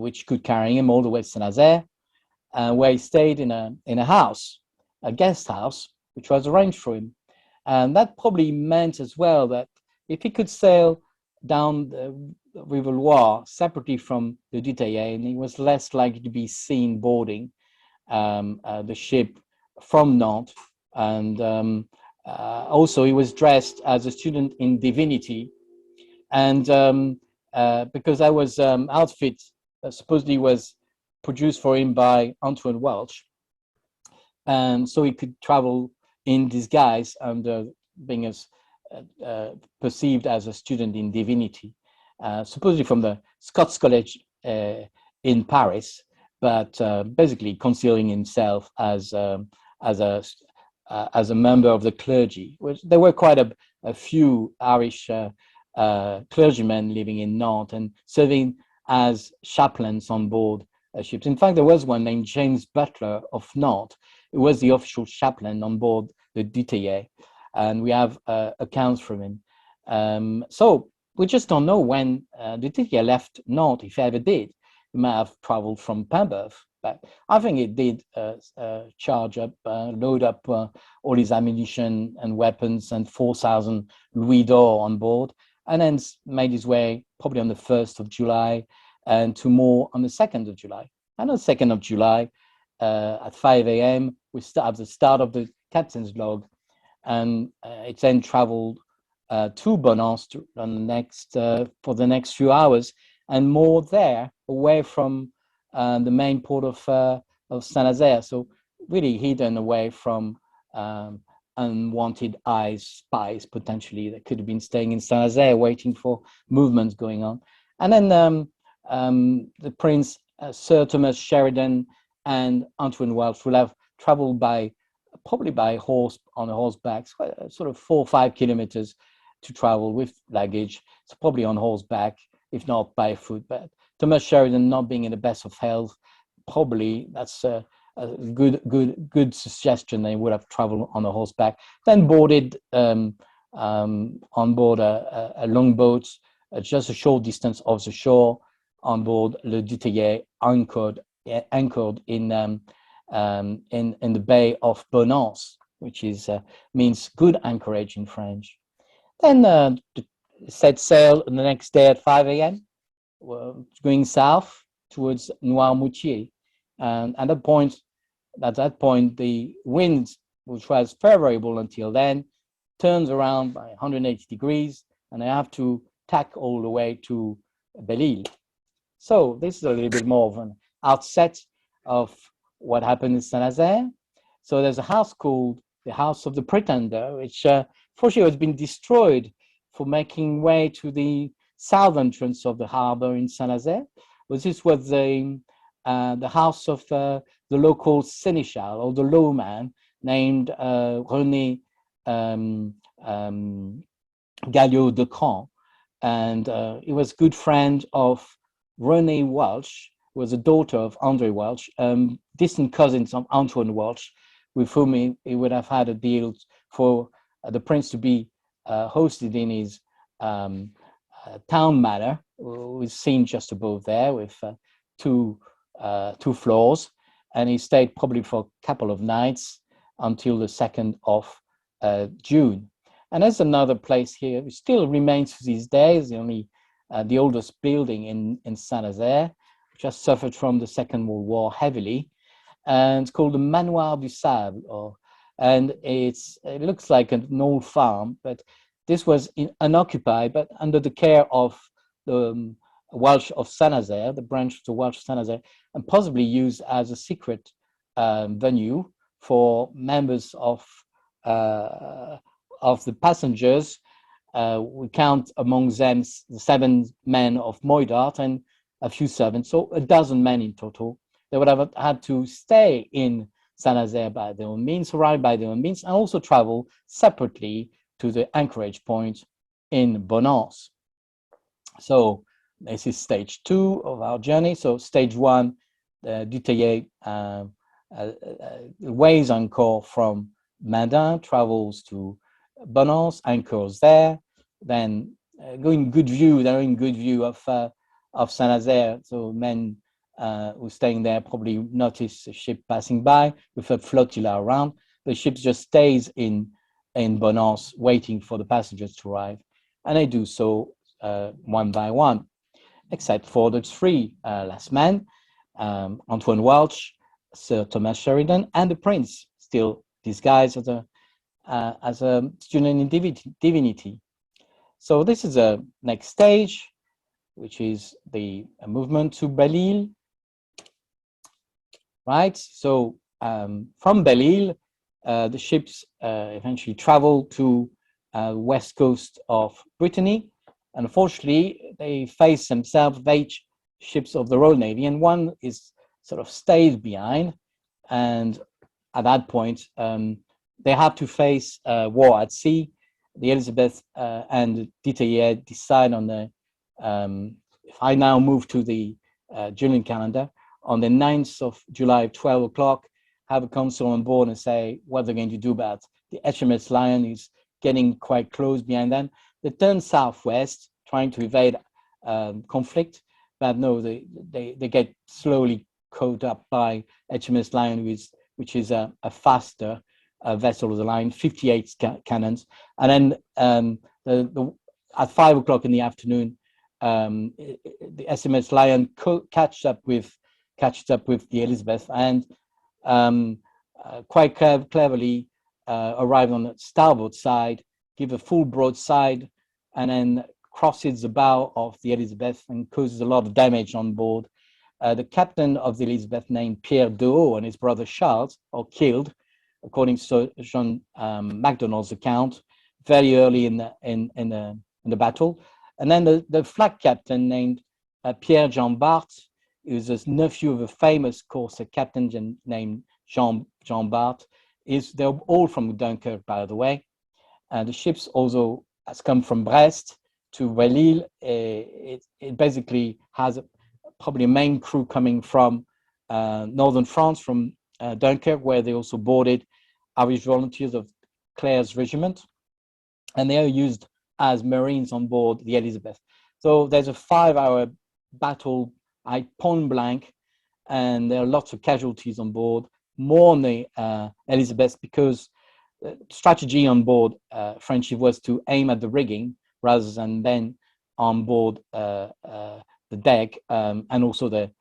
which could carry him all the way to Saint-Nazaire, where he stayed in a house, a guest house, which was arranged for him. And that probably meant as well that if he could sail down the River Loire separately from the Doutelle, and he was less likely to be seen boarding the ship from Nantes. And also he was dressed as a student in divinity, and because that was outfit supposedly was produced for him by Antoine Welch, and so he could travel in disguise under being perceived as a student in divinity, supposedly from the Scots College in Paris, but basically concealing himself as a member of the clergy. Which there were quite a few Irish clergymen living in Nantes and serving as chaplains on board ships. In fact, there was one named James Butler of Nantes, who was the official chaplain on board the Doutelle, and we have accounts from him. So we just don't know when the Doutelle left Nantes, if he ever did. He might have traveled from Paimboeuf, but I think it did charge up, load up all his ammunition and weapons and 4,000 louis d'or on board, and then made his way probably on the 1st of July and to more on the 2nd of July. And on the 2nd of July, at 5 a.m., we have the start of the captain's log, and it then traveled to Bonance for the next few hours, and more there, away from the main port of Saint-Nazaire. So really hidden away from unwanted eyes, spies potentially that could have been staying in Saint-Nazaire, waiting for movements going on. And then the Prince, Sir Thomas Sheridan, and Antoine Welsh will have traveled probably by horse, on a horseback, sort of 4 or 5 kilometers to travel with luggage. So probably on horseback, if not by foot. But Thomas Sheridan not being in the best of health, probably that's a good suggestion. They would have traveled on a horseback, then boarded on board a longboat just a short distance off the shore, on board Le Teillay, anchored in the Bay of Bonance, which means good anchorage in French. Then set sail the next day at 5 a.m., going south towards Noirmoutier. And at that point, the wind, which was favorable until then, turns around by 180 degrees, and they have to tack all the way to Belle-Île. So this is a little bit more of an outset of what happened in Saint-Nazaire. So there's a house called the House of the Pretender, which fortunately has been destroyed for making way to the south entrance of the harbor in Saint-Nazaire. But this was the house of the local seneschal, or the lawman, named René Galliot de Cran. And he was a good friend of René Welsh, who was a daughter of André Welsh, distant cousins of Antoine Welsh, with whom he would have had a deal for the prince to be hosted in his town manor, which is seen just above there, with two floors. And he stayed probably for a couple of nights until the 2nd of June. And there's another place here which still remains to these days, the oldest building in Saint-Nazaire, which has suffered from the Second World War heavily. And it's called the Manoir du Sable, and it looks like an old farm, but this was unoccupied, but under the care of the Welsh of Saint-Nazaire, the branch of the Welsh of Saint-Nazaire, and possibly used as a secret venue for members of the passengers. We count among them the 7 men of Moidart and a few servants, so a dozen men in total. They would have had to stay in Saint-Nazaire by their own means, arrive by their own means, and also travel separately to the anchorage point in Bonance. So this is stage 2 of our journey. So stage 1, Doutelle weighs anchor from Mandin, travels to Bonance, anchors there, then they're in good view of Saint-Nazaire. So men who are staying there probably notice a ship passing by with a flotilla around. The ship just stays in Bonance, waiting for the passengers to arrive, and they do so one by one, except for the 3 last men, Antoine Welsh, Sir Thomas Sheridan, and the Prince, still disguised as a student in divinity. So this is the next stage, which is the movement to Belle-Île, right? So from Belle-Île, the ships eventually travel to west coast of Brittany. Unfortunately, they face themselves with 8 ships of the Royal Navy, and one is sort of stayed behind. And at that point, they have to face war at sea. The Elizabeth and Teillay decide on the, if I now move to the Julian calendar, on the 9th of July, 12 o'clock, have a council on board and say what they're going to do about the HMS Lion is getting quite close behind them. They turn southwest, trying to evade conflict, but no, they get slowly caught up by HMS Lion, which is a faster vessel of the line, 58 cannons. And then at 5 o'clock in the afternoon, the SMS Lion catches up with catches up with the Elizabeth and quite cleverly arrive on the starboard side, give a full broadside, and then crosses the bow of the Elizabeth and causes a lot of damage on board. The captain of the Elizabeth, named Pierre Dehaut, and his brother Charles are killed, according to Sir John Macdonald's account, very early in the battle. And then the flag captain, named Pierre Jean Bart, who's a nephew of a famous corsair captain named Jean Bart. They're all from Dunkirk, by the way. The ships also has come from Brest to Belle-Île. It basically has probably a main crew coming from northern France, from Dunkirk, where they also boarded Irish volunteers of Clare's regiment, and they are used as Marines on board the Elizabeth. So there's a 5-hour battle at point blank, and there are lots of casualties on board, more on the Elizabeth, because the strategy on board French ship was to aim at the rigging rather than then on board the deck, and also the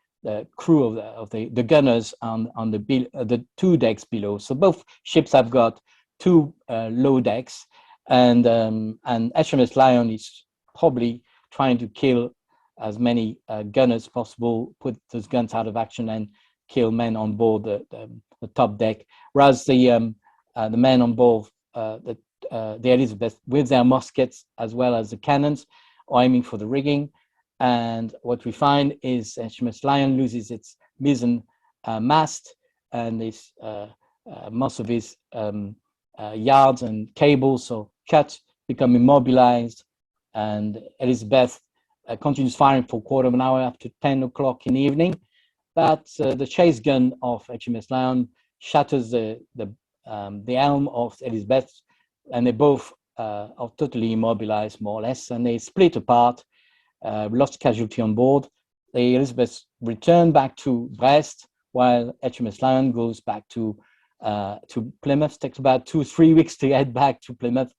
crew of the gunners on the 2 decks below. So both ships have got 2 low decks, and HMS Lion is probably trying to kill as many gunners possible, put those guns out of action, and kill men on board the top deck, whereas the men on board the Elizabeth, with their muskets as well as the cannons, are aiming for the rigging. And what we find is HMS Lion loses its mizzen mast, and most of his yards and cables are cut, become immobilized, and Elizabeth continues firing for a quarter of an hour up to 10 o'clock in the evening. But the chase gun of HMS Lion shatters the helm of Elizabeth, and they both are totally immobilized, more or less, and they split apart. Lost casualty on board. The Elizabeth returned back to Brest, while HMS Lion goes back to Plymouth. It takes about 2-3 weeks to get back to Plymouth,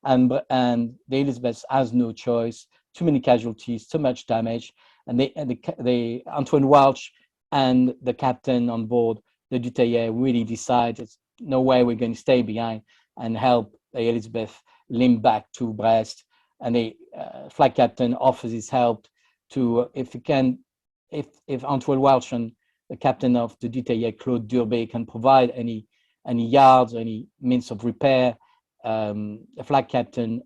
and the Elizabeth has no choice. Too many casualties, too much damage, and the Antoine Welch and the captain on board the Doutelle really decide there's no way we're going to stay behind and help the Elizabeth limp back to Brest. And the flag captain offers his help to, if Antoine Welch and the captain of the Doutelle, Claude Durbet, can provide any yards, any means of repair. The flag captain,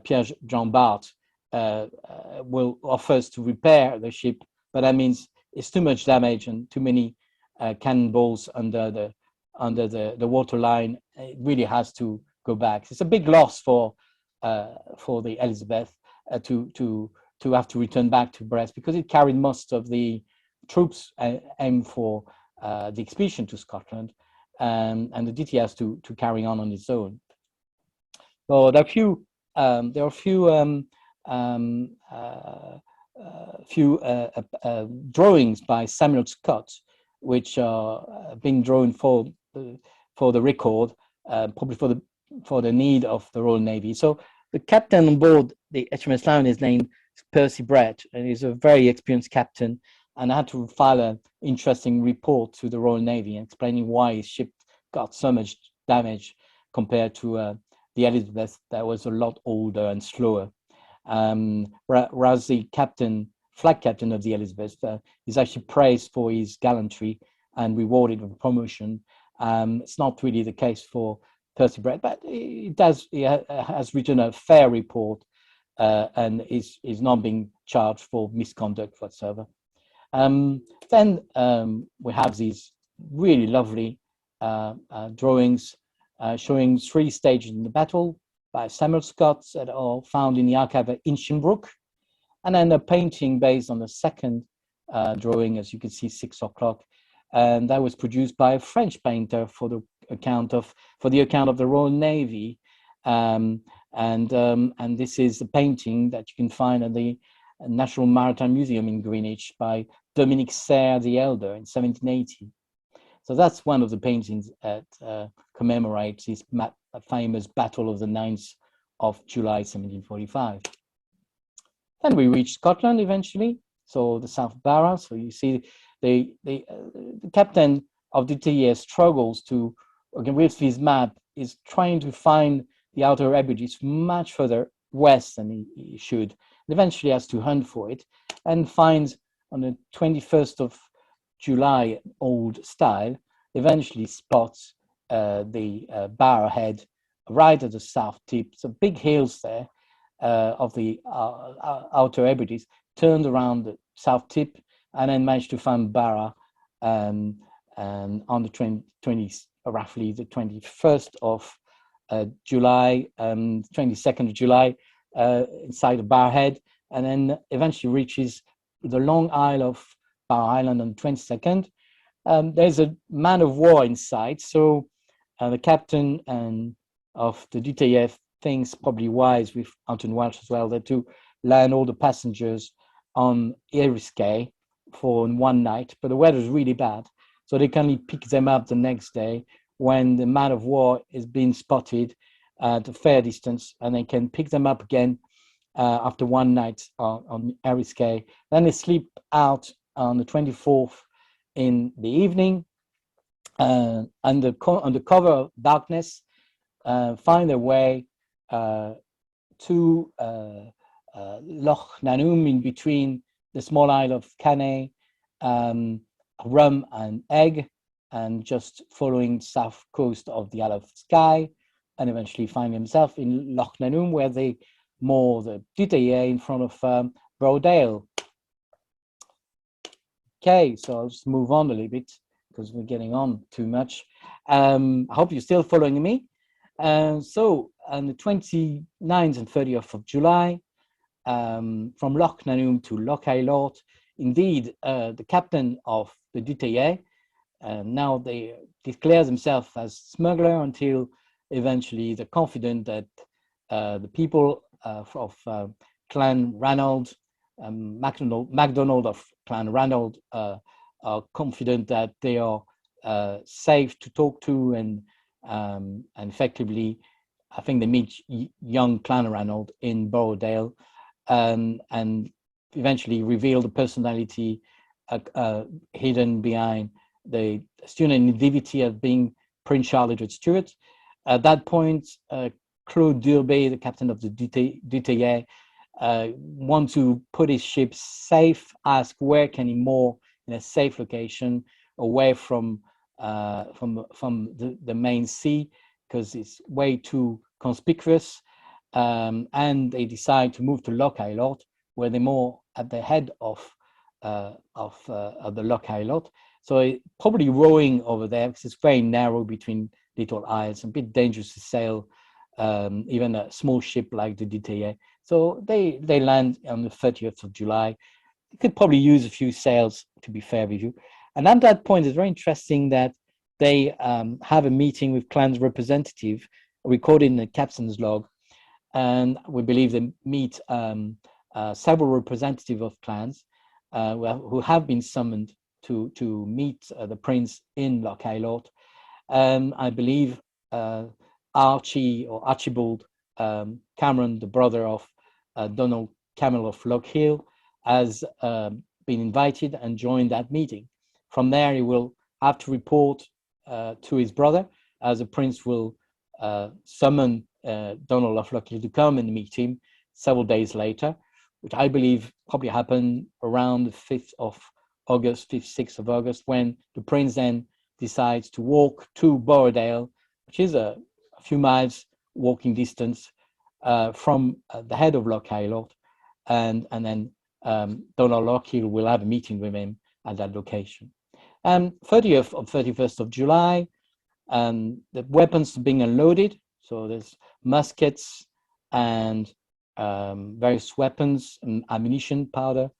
Pierre Jean Bart, will offers to repair the ship, but that means it's too much damage and too many cannonballs under the waterline. It really has to go back. It's a big loss for the Elizabeth to have to return back to Brest, because it carried most of the troops aimed for the expedition to Scotland, and the DT has to carry on its own. So there are a few drawings by Samuel Scott, which are being drawn for the record, probably for the need of the Royal Navy. So the captain on board the HMS Lion is named Percy Brett, and he's a very experienced captain, and I had to file an interesting report to the Royal Navy explaining why his ship got so much damage compared to the Elizabeth, that was a lot older and slower. Whereas the flag captain of the Elizabeth is actually praised for his gallantry and rewarded with a promotion. It's not really the case for Percy Brett, but he has written a fair report and is not being charged for misconduct whatsoever. Then we have these really lovely drawings showing 3 stages in the battle by Samuel Scott that are found in the archive at Inchbrook, and then a painting based on the second drawing, as you can see, 6 o'clock, and that was produced by a French painter for the account of the Royal Navy, and this is a painting that you can find at the National Maritime Museum in Greenwich by Dominique Serre the Elder in 1780. So that's one of the paintings that commemorates this famous Battle of the 9th of July 1745. Then we reached Scotland eventually. so the South Barra. So you see the captain of the Teillay struggles to, again, with his map, is trying to find the Outer Hebrides much further west than he should. And eventually has to hunt for it, and finds on the 21st of July, old style, eventually spots the Barra Head right at the south tip. So big hills there of the Outer Hebrides, turned around the south tip, and then managed to find Barra and on the roughly the 21st of July, 22nd of July, inside of Barra Head, and then eventually reaches the long Isle of Barra Island on the 22nd. There's a man of war inside, so the captain of the Doutelle thinks, probably wise with Anton Walsh as well, that to land all the passengers on Eriskay for one night, but the weather is really bad, so they can only pick them up the next day when the man of war is being spotted at a fair distance, and they can pick them up again after one night on Eriskay. Then they sleep out on the 24th in the evening, under cover of darkness, find their way to Loch Nanoom, in between the small isle of Caney, Rum and Egg, and just following south coast of the Isle of Skye, and eventually find himself in Loch Nanoom, where they moor the Doutelle in front of Brodale. Okay, so I'll just move on a little bit because we're getting on too much. I hope you're still following me. So on the 29th and 30th of July, from Loch Nanoom to Loch Ailort, indeed, the captain of the Doutelle, now they declare themselves as smuggler, until eventually they're confident that the people of Clan Ranald, MacDonald of Clan Ranald, are confident that they are safe to talk to, and effectively, I think they meet young Clan Ranald in Borrowdale, and eventually reveal the personality hidden behind the student nativity of being Prince Charles Edward Stuart. At that point, Claude Durbet, the captain of the Doutelle, want to put his ship safe, ask where can he moor in a safe location away from the main sea, because it's way too conspicuous, and they decide to move to Loch Ailort, where they moor at the head of the Loch Ailort. So probably rowing over there, because it's very narrow between little isles, a bit dangerous to sail, even a small ship like the Doutelle. So they land on the 30th of July. You could probably use a few sails, to be fair with you. And at that point, it's very interesting that they have a meeting with Clan's representative, recorded in the captain's log. And we believe they meet several representatives of Clans who have been summoned to meet the prince in Loch Ailort. I believe Archibald Cameron, the brother of Donald Campbell of Lockhill, has been invited and joined that meeting. From there, he will have to report to his brother, as the prince will summon Donald of Lockhill to come and meet him several days later, which I believe probably happened around the 5th of August, 5th, 6th of August, when the prince then decides to walk to Borrowdale, which is a few miles walking distance from the head of Loch Ailort, and then Donald Lockhill will have a meeting with him at that location. 30th or 31st of July, the weapons being unloaded. So there's muskets and various weapons and ammunition, powder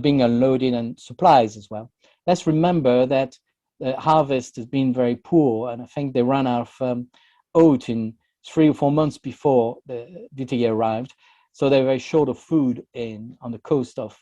being unloaded, and supplies as well. Let's remember that the harvest has been very poor, and I think they ran out of oat in 3 or 4 months before the Doutelle arrived. So they're very short of food on the coast of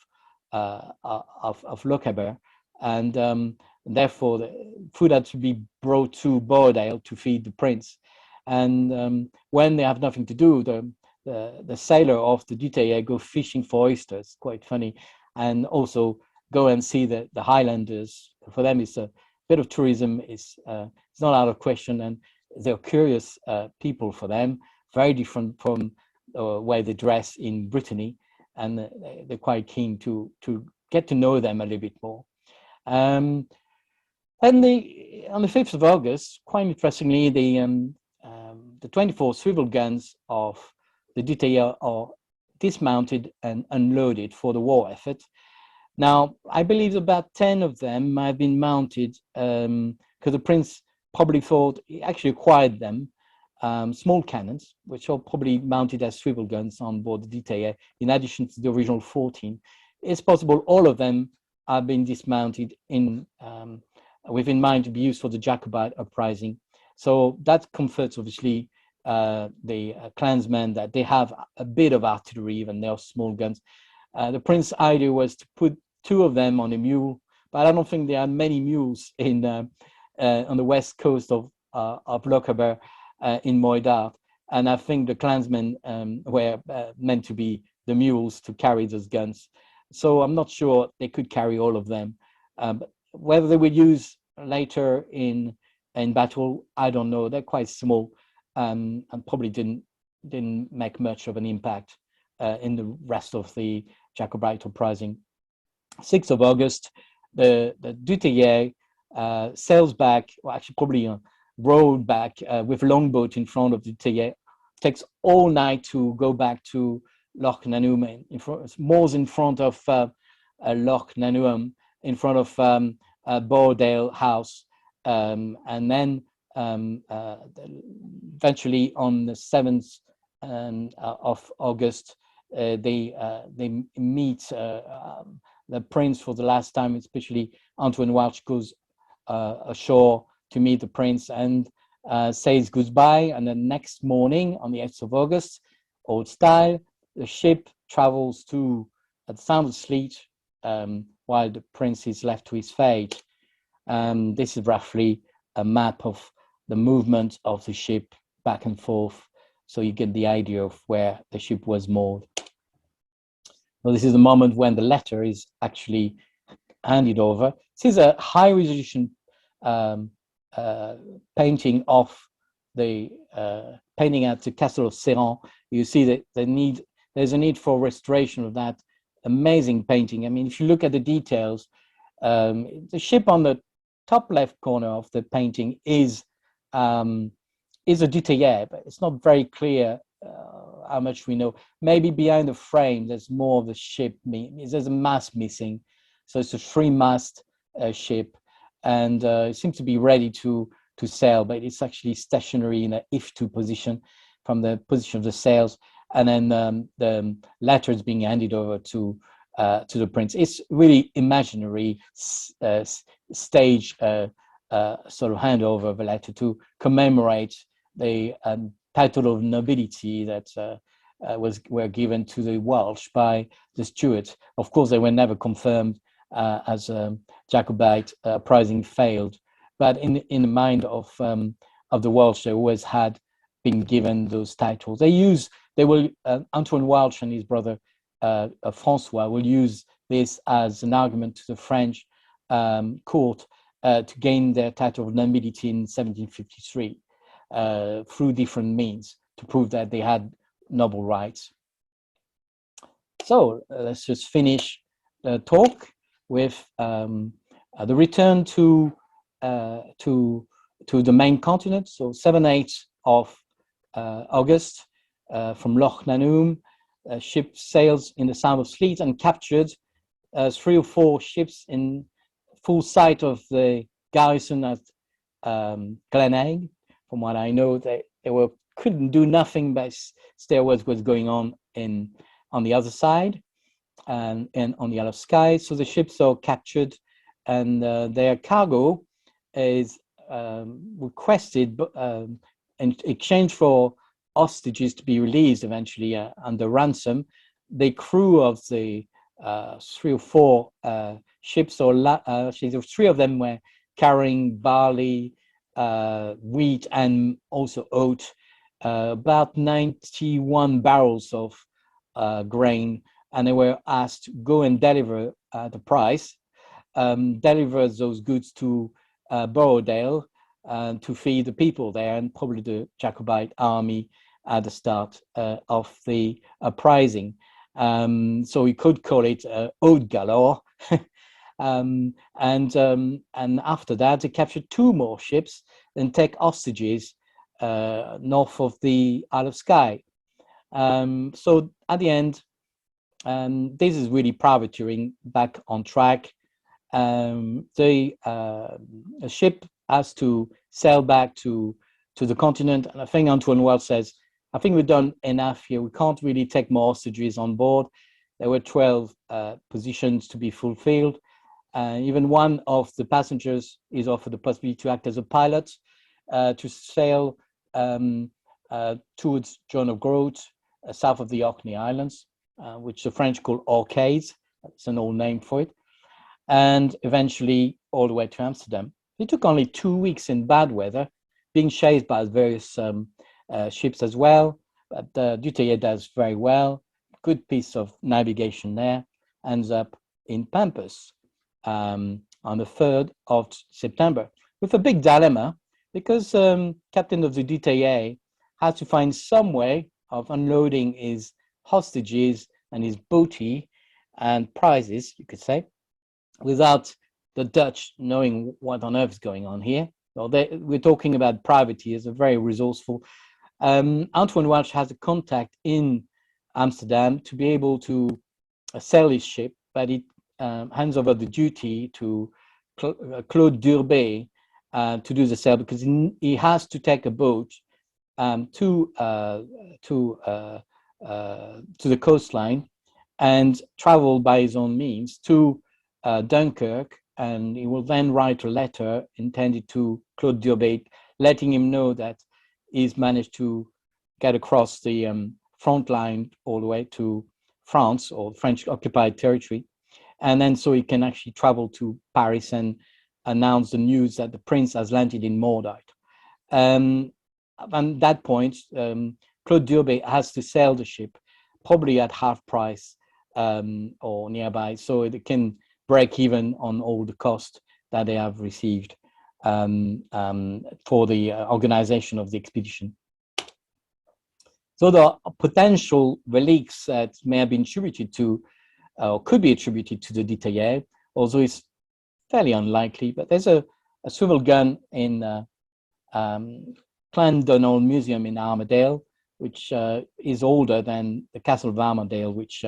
Lochaber, and therefore the food had to be brought to Borrowdale to feed the prince. And when they have nothing to do, the sailor of the Doutelle go fishing for oysters. Quite funny. and also go and see the Highlanders. For them, it's a bit of tourism. It's not out of question, and they're curious people for them, very different from where they dress in Brittany, and they're quite keen to get to know them a little bit more. And on the 5th of August, quite interestingly, the 24 swivel guns of the Doutelle are dismounted and unloaded for the war effort. Now, I believe about 10 of them have been mounted because the Prince probably thought he actually acquired them, small cannons, which are probably mounted as swivel guns on board the Teillay, in addition to the original 14. It's possible all of them have been dismounted with in mind to be used for the Jacobite uprising. So that comforts, obviously, the clansmen that they have a bit of artillery, even they're small guns. The Prince's idea was to put 2 of them on a mule, but I don't think there are many mules on the west coast of Lochaber in Moidart, and I think the clansmen were meant to be the mules to carry those guns. So I'm not sure they could carry all of them. But whether they would use later in battle, I don't know. They're quite small and probably didn't make much of an impact in the rest of the Jacobite uprising. 6th of August, the Doutelle sails back, or actually probably rowed back with a longboat in front of the Teillay. Takes all night to go back to Loch Nanoom, moors in front of Loch Nanoom, in front of Bordale House, and then eventually on the 7th of August, they meet the Prince for the last time, especially Antoine Welch goes ashore to meet the Prince and says goodbye. And the next morning, on the 8th of August, old style, the ship travels to the Sound of Sleat while the Prince is left to his fate. This is roughly a map of the movement of the ship back and forth, so you get the idea of where the ship was moored. Well, this is the moment when the letter is actually handed over. This is a high resolution painting of the painting at the Castle of Serran. You see that there's a need for restoration of that amazing painting. I mean, if you look at the details, the ship on the top left corner of the painting is a Doutelle, but it's not very clear how much we know. Maybe behind the frame, there's more of the ship. There's a mast missing, so it's a 3-mast ship, and it seems to be ready to sail, but it's actually stationary in an if-to position from the position of the sails, and then the letter is being handed over to the Prince. It's really imaginary stage sort of handover of a letter to commemorate the title of nobility that were given to the Welsh by the Stuarts. Of course, they were never confirmed as Jacobite uprising failed, but in the mind of the Welsh, they always had been given those titles. Antoine Welsh and his brother Francois will use this as an argument to the French court to gain their title of nobility in 1753 through different means to prove that they had noble rights. So let's just finish the talk with the return to the main continent. So 7-8 of August, from Loch Nanoom, ship sails in the Sound of Sleat and captured 3 or 4 ships in full sight of the garrison at Glenegg. From what I know, they couldn't do nothing but stare what was going on the other side and on the other sky. So the ships are captured, and their cargo is requested in exchange for hostages to be released eventually under ransom. The crew of the 3 or 4 ships, actually there were 3 of them were carrying barley, wheat, and also oat, about 91 barrels of grain and they were asked to go and deliver the price, deliver those goods to Borrowdale to feed the people there, and probably the Jacobite army at the start of the uprising. So we could call it Haute Galore. And after that, they captured 2 more ships and take hostages north of the Isle of Skye. So at the end, this is really privateering back on track. The ship has to sail back to the continent, and I think Antoine Wells says, I think we've done enough here. We can't really take more hostages on board. There were 12 positions to be fulfilled. Even one of the passengers is offered the possibility to act as a pilot to sail towards Joan of Groat, south of the Orkney Islands, which the French call Orcades. That's an old name for it. And eventually all the way to Amsterdam. It took only 2 weeks in bad weather, being chased by various ships as well. But Teillay does very well. Good piece of navigation there. Ends up in Pampas on the 3rd of September, with a big dilemma, because captain of the Teillay has to find some way of unloading his hostages and his booty and prizes, you could say, without the Dutch knowing what on earth is going on here. So we're talking about privateers, are very resourceful. Antoine Welsh has a contact in Amsterdam to be able to sail his ship, but it hands over the duty to Claude Durbet to do the sail, because he has to take a boat to the coastline and travel by his own means to Dunkirk, and he will then write a letter intended to Claude Durbet, letting him know that he's managed to get across the front line all the way to France, or French occupied territory, and then so he can actually travel to Paris and announce the news that the prince has landed in Mordite. At that point, Claude Durbet has to sell the ship, probably at half price or nearby, so they can break even on all the cost that they have received for the organization of the expedition. So the potential relics that may have been attributed to, or could be attributed to the Teillay, although it's fairly unlikely, but there's a swivel gun in Clandonald Museum in Armadale, which is older than the Castle of Armadale, which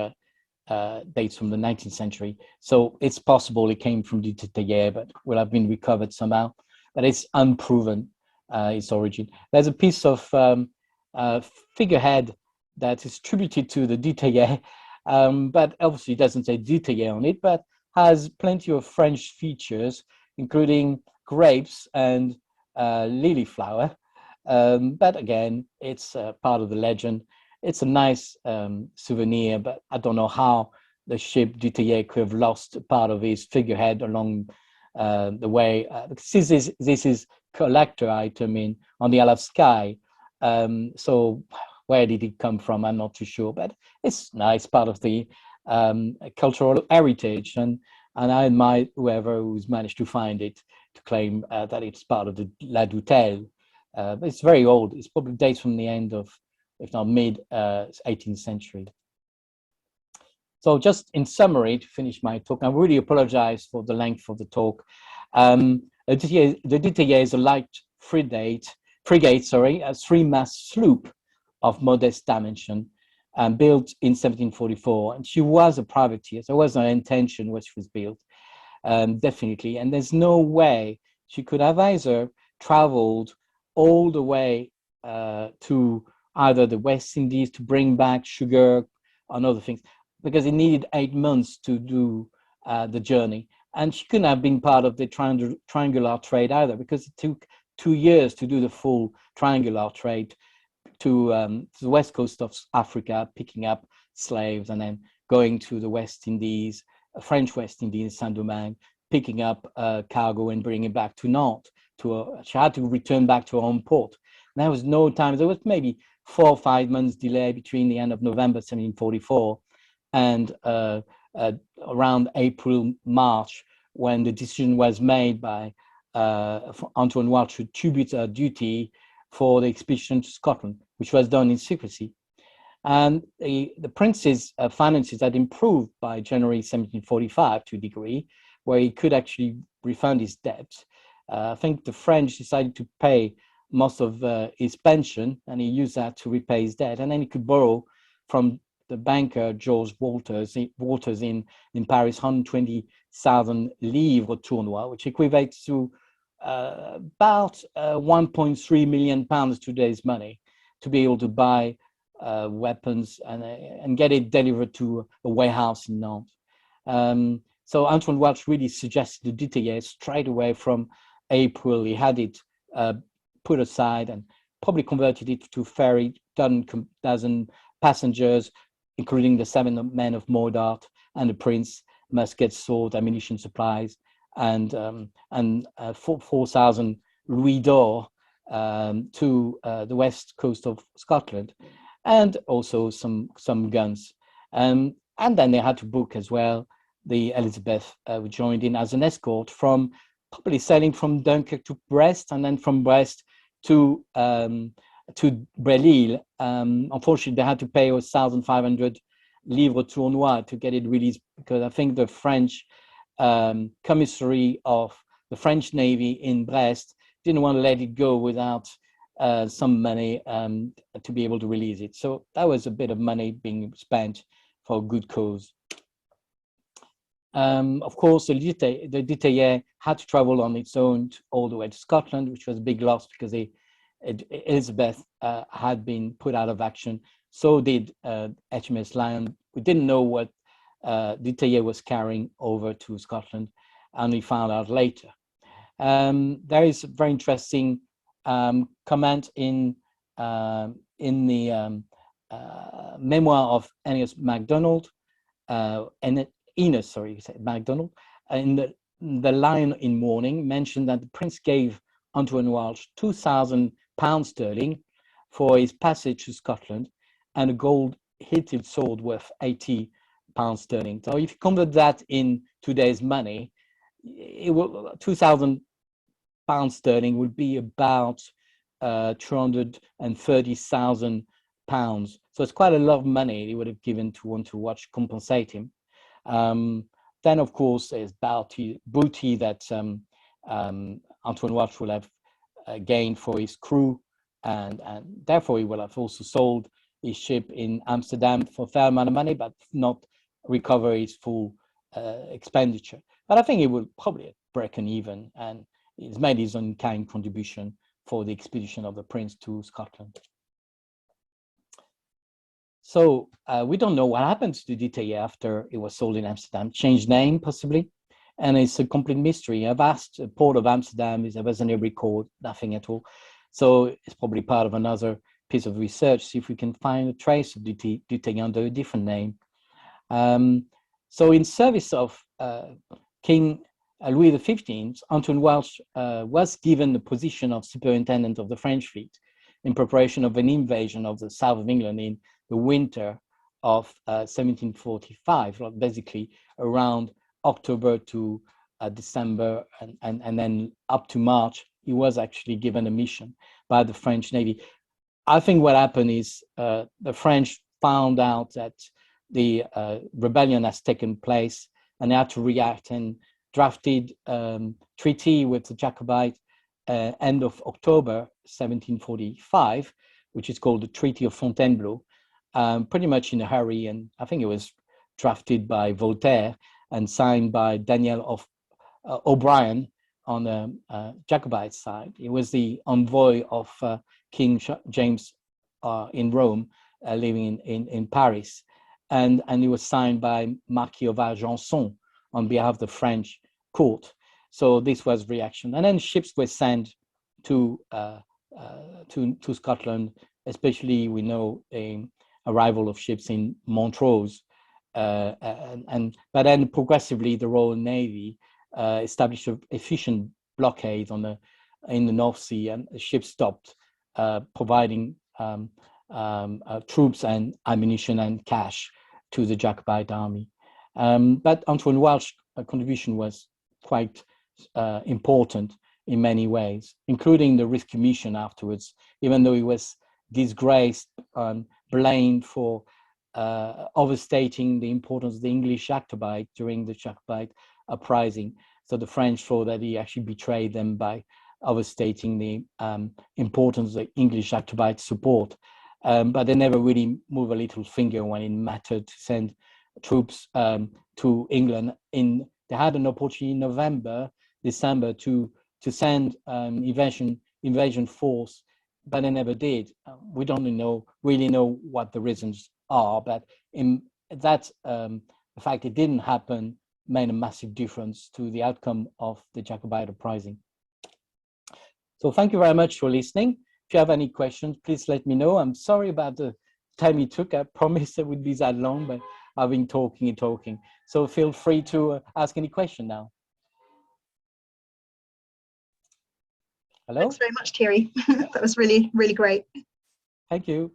dates from the 19th century. So it's possible it came from the Teillay, but will have been recovered somehow. But it's unproven its origin. There's a piece of figurehead that is attributed to the Teillay, but obviously doesn't say Teillay on it, but has plenty of French features, including grapes and lily flower. But again, it's part of the legend. It's a nice souvenir, but I don't know how the ship Teillay could have lost part of his figurehead along the way. This is collector item on the Isle of Skye. So where did it come from? I'm not too sure, but it's nice, part of the cultural heritage, and I admire whoever who's managed to find it to claim that it's part of the La Doutelle. But it's very old. It's probably dates from the end of, if not mid 18th century. So just in summary, to finish my talk, I really apologize for the length of the talk. The Teillay is a light frigate, a 3-mast sloop of modest dimension, built in 1744. And she was a privateer, so it was her intention when she was built, definitely. And there's no way she could have either traveled all the way to either the West Indies to bring back sugar and other things, because it needed 8 months to do the journey. And she couldn't have been part of the triangular trade either, because it took 2 years to do the full triangular trade to the west coast of Africa, picking up slaves and then going to the West Indies, French West Indies, Saint-Domingue, picking up cargo and bringing it back to Nantes. She had to return back to her home port. And there was no time. There was maybe 4 or 5 months delay between the end of November 1744 and around April, March, when the decision was made by Antoine Walsh to tribute duty for the expedition to Scotland, which was done in secrecy. And the prince's finances had improved by January 1745 to a degree where he could actually refund his debt. I think the French decided to pay most of his pension, and he used that to repay his debt. And then he could borrow from the banker George Walters in Paris 120,000 livres tournois, which equates to about 1.3 million pounds today's money, to be able to buy weapons and get it delivered to a warehouse in Nantes. So Antoine Walsh really suggested the Teillay straight away from April. He had it put aside and probably converted it to ferry, dozen passengers, including the 7 men of Mordart and the prince, muskets, swords, ammunition, supplies, and 4,000 louis d'or to the west coast of Scotland, and also some guns. And then they had to book as well the Elizabeth, which joined in as an escort from probably sailing from Dunkirk to Brest, and then from Brest to Belle-Île. Unfortunately, they had to pay 1,500 livres tournois to get it released, because I think the French commissary of the French Navy in Brest didn't want to let it go without some money to be able to release it. So that was a bit of money being spent for a good cause. Of course, the Teillay had to travel on its own all the way to Scotland, which was a big loss because Elizabeth had been put out of action. So did HMS Lion. We didn't know what Teillay was carrying over to Scotland, and we found out later. There is a very interesting comment in the memoir of Ennis MacDonald, Enos, MacDonald, in the Lion in Mourning, mentioned that the prince gave Antoine Walsh £2,000 for his passage to Scotland, and a gold hilted sword worth £80. So if you convert that in today's money, it will £2,000 would be about 230,000 pounds. So it's quite a lot of money he would have given to want to watch compensate him. Then, of course, there's booty that Antoine Walsh will have gained for his crew, and therefore he will have also sold his ship in Amsterdam for a fair amount of money, but not recover his full expenditure. But I think he will probably break even, and he's made his own kind contribution for the expedition of the prince to Scotland. So we don't know what happened to the Teillay after it was sold in Amsterdam. Changed name, possibly. And it's a complete mystery. I've asked the Port of Amsterdam if there was any record, nothing at all. So it's probably part of another piece of research, see if we can find a trace of Teillay under a different name. So in service of King Louis XV, Antoine Walsh was given the position of superintendent of the French fleet in preparation of an invasion of the south of England in the winter of 1745, basically around October to December, and then up to March. He was actually given a mission by the French Navy. I think what happened is the French found out that the rebellion has taken place, and they had to react and drafted treaty with the Jacobite end of October 1745, which is called the Treaty of Fontainebleau, pretty much in a hurry. And I think it was drafted by Voltaire and signed by Daniel of O'Brien on the Jacobite side. He was the envoy of King James in Rome, living in Paris. And it was signed by Marquis of Argenson on behalf of the French court. So this was reaction. And then ships were sent to Scotland, especially we know the arrival of ships in Montrose. But then progressively the Royal Navy established an efficient blockade in the North Sea, and the ships stopped providing troops and ammunition and cash to the Jacobite army. But Antoine Welch's contribution was quite important in many ways, including the rescue mission afterwards, even though he was disgraced and blamed for overstating the importance of the English Jacobite during the Jacobite uprising. So the French thought that he actually betrayed them by overstating the importance of the English Jacobite support. But they never really moved a little finger when it mattered to send troops to England. They had an opportunity in November, December to send invasion force, but they never did. We don't really know what the reasons are, but in that the fact it didn't happen made a massive difference to the outcome of the Jacobite uprising. So thank you very much for listening. If you have any questions, please let me know. I'm sorry about the time it took. I promised it would be that long, but I've been talking and talking. So feel free to ask any question now. Hello? Thanks very much, Thierry. That was really, really great. Thank you.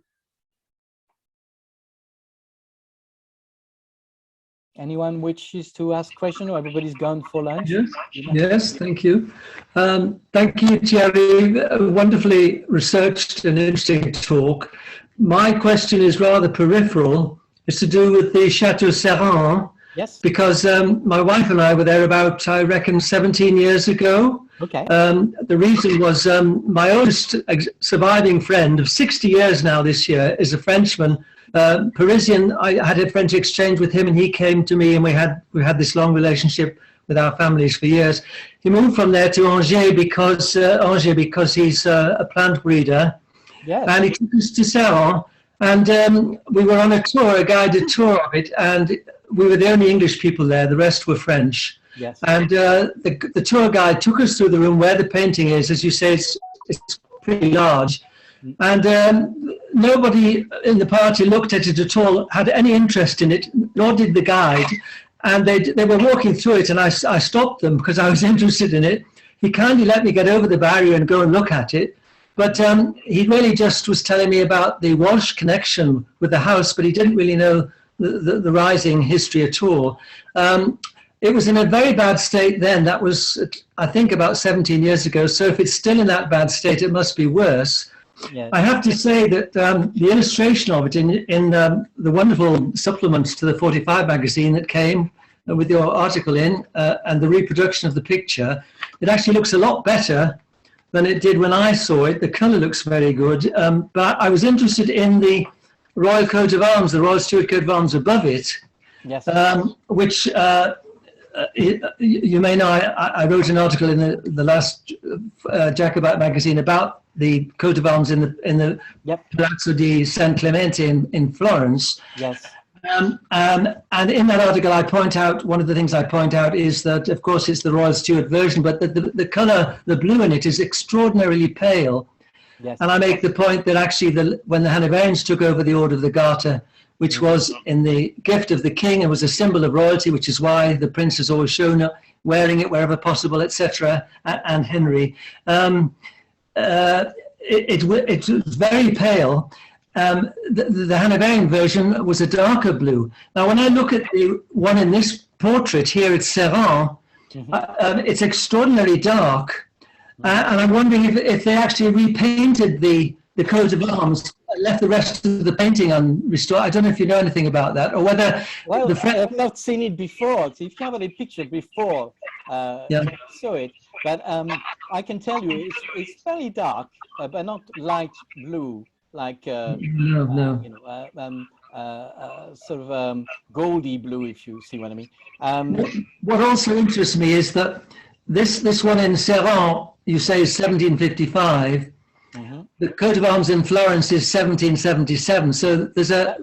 Anyone wishes to ask a question, or everybody's gone for lunch? Yes, thank you. Thank you, Thierry. Wonderfully researched and interesting talk. My question is rather peripheral. It's to do with the Chateau Serran. Yes. Because my wife and I were there about, I reckon, 17 years ago. Okay. The reason was my oldest surviving friend of 60 years now this year is a Frenchman, Parisian. I had a French exchange with him, and he came to me, and we had this long relationship with our families for years. He moved from there to Angers because he's a plant breeder. Yes. And he took us to Serran, and we were on a tour, a guided tour of it, and we were the only English people there. The rest were French. Yes. And the tour guide took us through the room where the painting is. As you say, it's pretty large. And nobody in the party looked at it at all, had any interest in it, nor did the guide. And they were walking through it, and I stopped them because I was interested in it. He kindly let me get over the barrier and go and look at it. But he really just was telling me about the Welsh connection with the house, but he didn't really know the rising history at all. It was in a very bad state then. That was, I think, about 17 years ago. So if it's still in that bad state, it must be worse. Yes. I have to say that the illustration of it in the wonderful supplements to the 45 magazine that came with your article in, and the reproduction of the picture, it actually looks a lot better than it did when I saw it. The colour looks very good. But I was interested in the Royal Coat of Arms, the Royal Stuart Coat of Arms above it, Yes. Which you may know. I wrote an article in the last Jacobite magazine about the coat of arms in the Palazzo di San Clemente in Florence. Yes. And in that article, I point out, one of the things I point out is that, of course, it's the Royal Stuart version, but the colour, the blue in it, is extraordinarily pale. Yes. And I make the point that actually when the Hanoverians took over the Order of the Garter, which was in the gift of the king and was a symbol of royalty, which is why the prince has always shown up wearing it wherever possible, etc., and Henry. It was very pale. The Hanoverian version was a darker blue. Now, when I look at the one in this portrait here at Serran, it's extraordinarily dark. And I'm wondering if they actually repainted the coat of arms, left the rest of the painting unrestored. I don't know if you know anything about that, or whether... Well, I've not seen it before. So if you have a picture before, show it. But I can tell you it's fairly dark, but not light blue, like sort of goldy blue, if you see what I mean. What also interests me is that this one in Serran, you say is 1755. The coat of arms in Florence is 1777. So there's a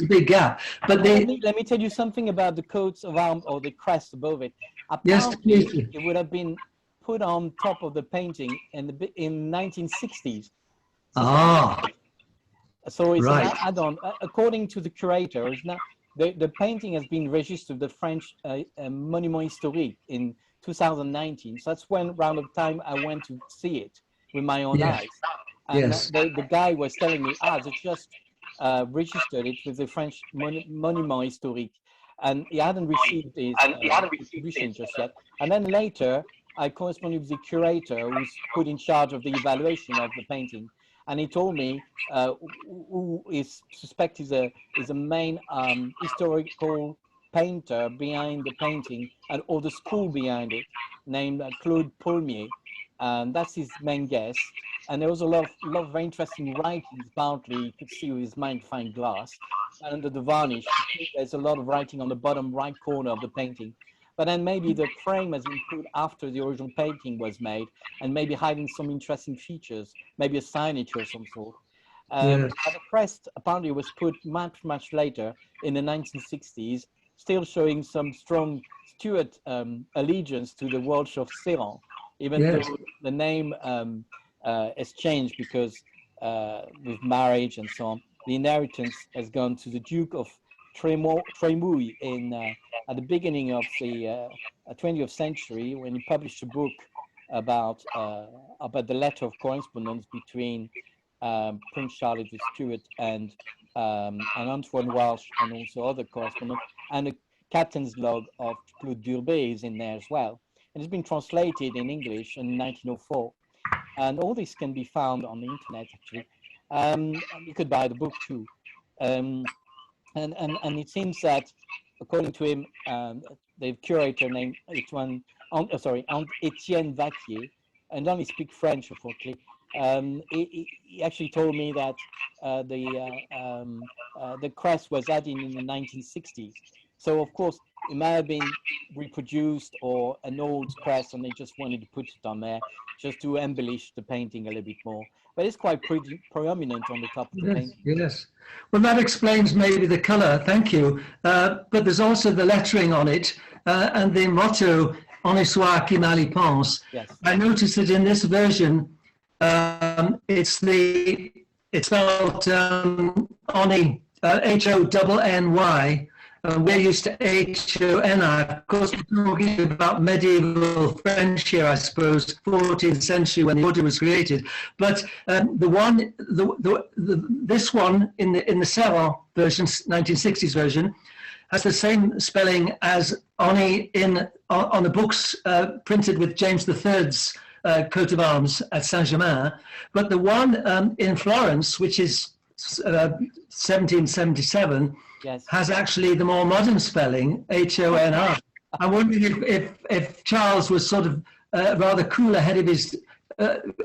big gap. But let me tell you something about the coats of arms or the crest above it. Apparently, yes, please. It would have been put on top of the painting in 1960s. So it's right. an add-on. According to the curator, it's not, the painting has been registered the French Monument Historique in 2019. So that's when around the time I went to see it with my own eyes. And the guy was telling me, it's just registered it with the French Monument Historique, and he hadn't received his contribution just yet. And then later, I corresponded with the curator who's put in charge of the evaluation of the painting, and he told me who is suspect is a main historical painter behind the painting and or the school behind it, named Claude Paulmier, and that's his main guess. And there was a lot of very interesting writings. Apparently, you could see with his magnifying glass, and under the varnish, there's a lot of writing on the bottom right corner of the painting. But then maybe the frame has been put after the original painting was made, and maybe hiding some interesting features, maybe a signage or some sort. But the crest apparently was put much later in the 1960s, still showing some strong Stuart allegiance to the Walsh of Ceylon, even though the name has changed because with marriage and so on, the inheritance has gone to the Duke of Trémouille in at the beginning of the 20th century, when he published a book about the letter of correspondence between Prince Charles Edward Stuart and Antoine Walsh, and also other correspondents, and the captain's log of Claude Durbet is in there as well. And it's been translated in English in 1904. And all this can be found on the internet, actually. And you could buy the book too. And it seems that, according to him, the curator named Etienne Vaquier, and only speak French, unfortunately. He actually told me that the crest was added in the 1960s. So of course it may have been reproduced or an old crest, and they just wanted to put it on there just to embellish the painting a little bit more. But it's quite prominent on the top of the painting. Yes. Well, that explains maybe the color. Thank you. But there's also the lettering on it and the motto "On est soit qui mal y pense." Yes. I noticed that in this version, it's spelled Honny, H-O-N-N-Y. We're used to H-O-N-I. Of course, we're talking about medieval French here, I suppose, 14th century when the order was created. But this one in the Ceylon version, 1960s version, has the same spelling as Honny on the books printed with James III's coat of arms at Saint-Germain. But the one in Florence, which is 1777, yes, has actually the more modern spelling, H-O-N-R. I'm wondering if Charles was sort of rather cool ahead of his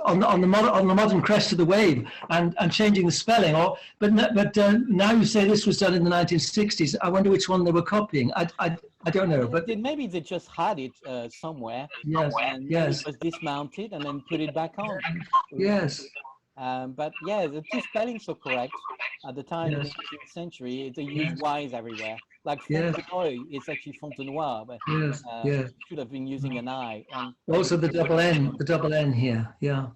on the modern crest of the wave and changing the spelling. But now you say this was done in the 1960s. I wonder which one they were copying. I don't know. But maybe they just had it somewhere. Yes. And Yes. it was dismounted and then put it back on. Yes. But yeah, the two spellings are correct. At the time in the 18th century, they used Y's everywhere. Like Fontenoy, it's actually Fontenoy, but should have been using an I. Also the double N here, yeah.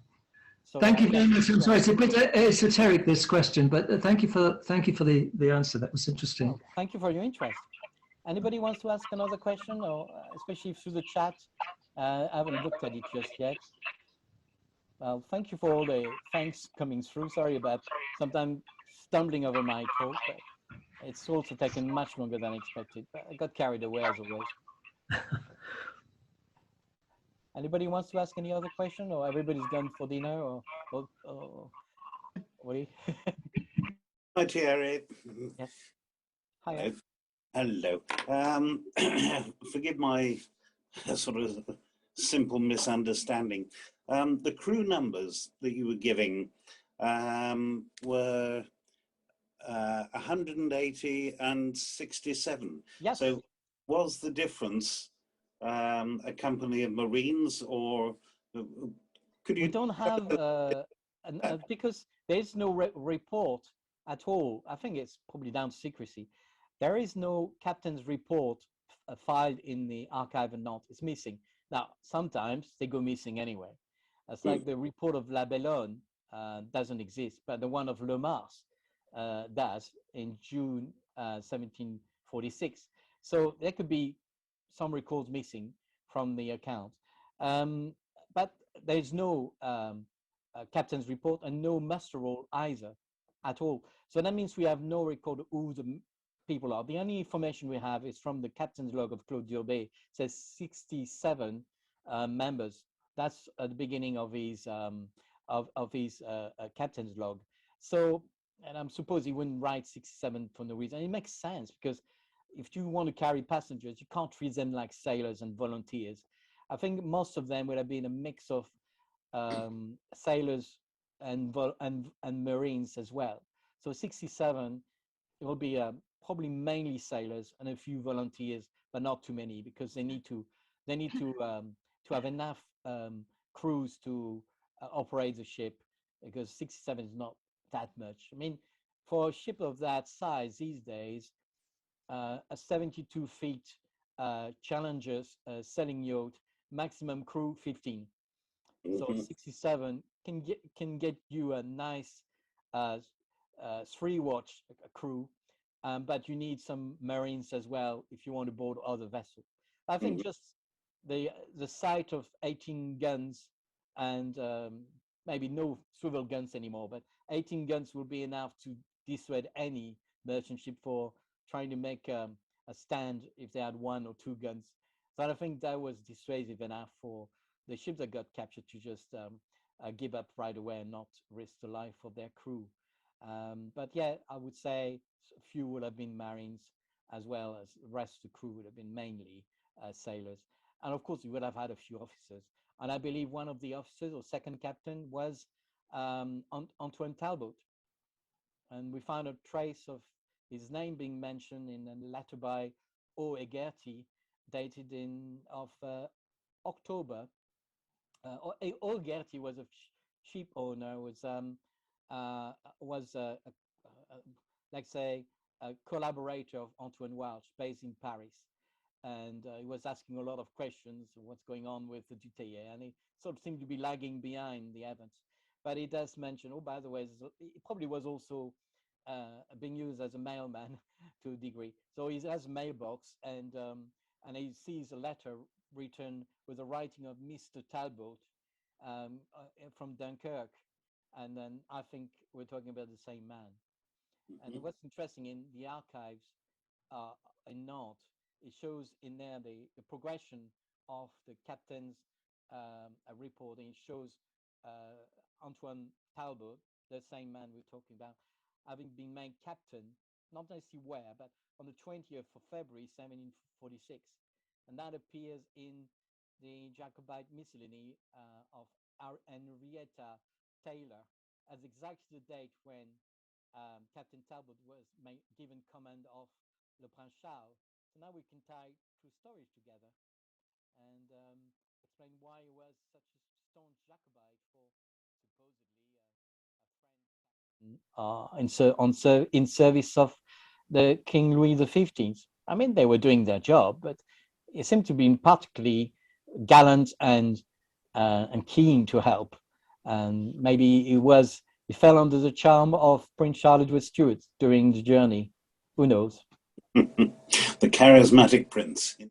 So, thank you very much. I'm sorry, it's a bit esoteric, this question, but thank you for the answer. That was interesting. Well, thank you for your interest. Anybody wants to ask another question, or especially through the chat? I haven't looked at it just yet. Well, thank you for all the thanks coming through. Sorry about sometimes stumbling over my talk, but it's also taken much longer than expected. But I got carried away as always. Anybody wants to ask any other question, or everybody's gone for dinner, or what? Hi, Thierry. Yes. Hi. Hello. Forgive my sort of simple misunderstanding. The crew numbers that you were giving were 180 and 67. Yes. So was the difference a company of Marines, or could you? We don't have, because there's no report at all. I think it's probably down to secrecy. There is no captain's report filed in the archive and not. It's missing. Now, sometimes they go missing anyway. It's like the report of La Bellone doesn't exist, but the one of Le Mars does in June 1746. So there could be some records missing from the account. But there's no captain's report and no muster roll either. at all. So that means we have no record of who the people are. The only information we have is from the captain's log of Claude Durbet. It says 67 members. That's at the beginning of his captain's log. So, and I'm suppose he wouldn't write 67 for no reason. And it makes sense, because if you want to carry passengers, you can't treat them like sailors and volunteers. I think most of them would have been a mix of sailors and Marines as well. So 67, it will be probably mainly sailors and a few volunteers, but not too many, because they need to have enough crews to operate the ship, because 67 is not that much. I mean, for a ship of that size these days, a 72 feet Challenger sailing yacht, maximum crew 15. So 67 can get you a nice 3-watch crew, but you need some Marines as well if you want to board other vessels. I think just the sight of 18 guns and maybe no swivel guns anymore, but 18 guns will be enough to dissuade any merchant ship for trying to make a stand if they had 1 or 2 guns. So I think that was dissuasive enough for the ships that got captured to just give up right away and not risk the life of their crew. But yeah, I would say a few would have been Marines, as well as the rest of the crew would have been mainly sailors. And of course, we would have had a few officers. And I believe one of the officers, or second captain, was Antoine Talbot. And we found a trace of his name being mentioned in a letter by O. Egerty, dated of October. O. Egerty was a ship owner, was let's say a collaborator of Antoine Welch, based in Paris. And he was asking a lot of questions, what's going on with the Teillay, and he sort of seemed to be lagging behind the Evans. But he does mention, oh, by the way, it probably was also being used as a mailman to a degree. So he has a mailbox, and he sees a letter written with the writing of Mr. Talbot from Dunkirk. And then I think we're talking about the same man. And what's interesting in the archives in Nantes, it shows in there the progression of the captain's report, and it shows Antoine Talbot, the same man we're talking about, having been made captain, not necessarily where, but on the 20th of February, 1746. And that appears in the Jacobite miscellany of Henrietta Taylor as exactly the date when Captain Talbot was given command of Le Prince Charles. So now we can tie 2 stories together and explain why he was such a staunch Jacobite for supposedly a friend in service of the King Louis XV. I mean, they were doing their job, but it seemed to be particularly gallant and keen to help. And maybe he fell under the charm of Prince Charles Edward Stuart during the journey. Who knows? The charismatic prince.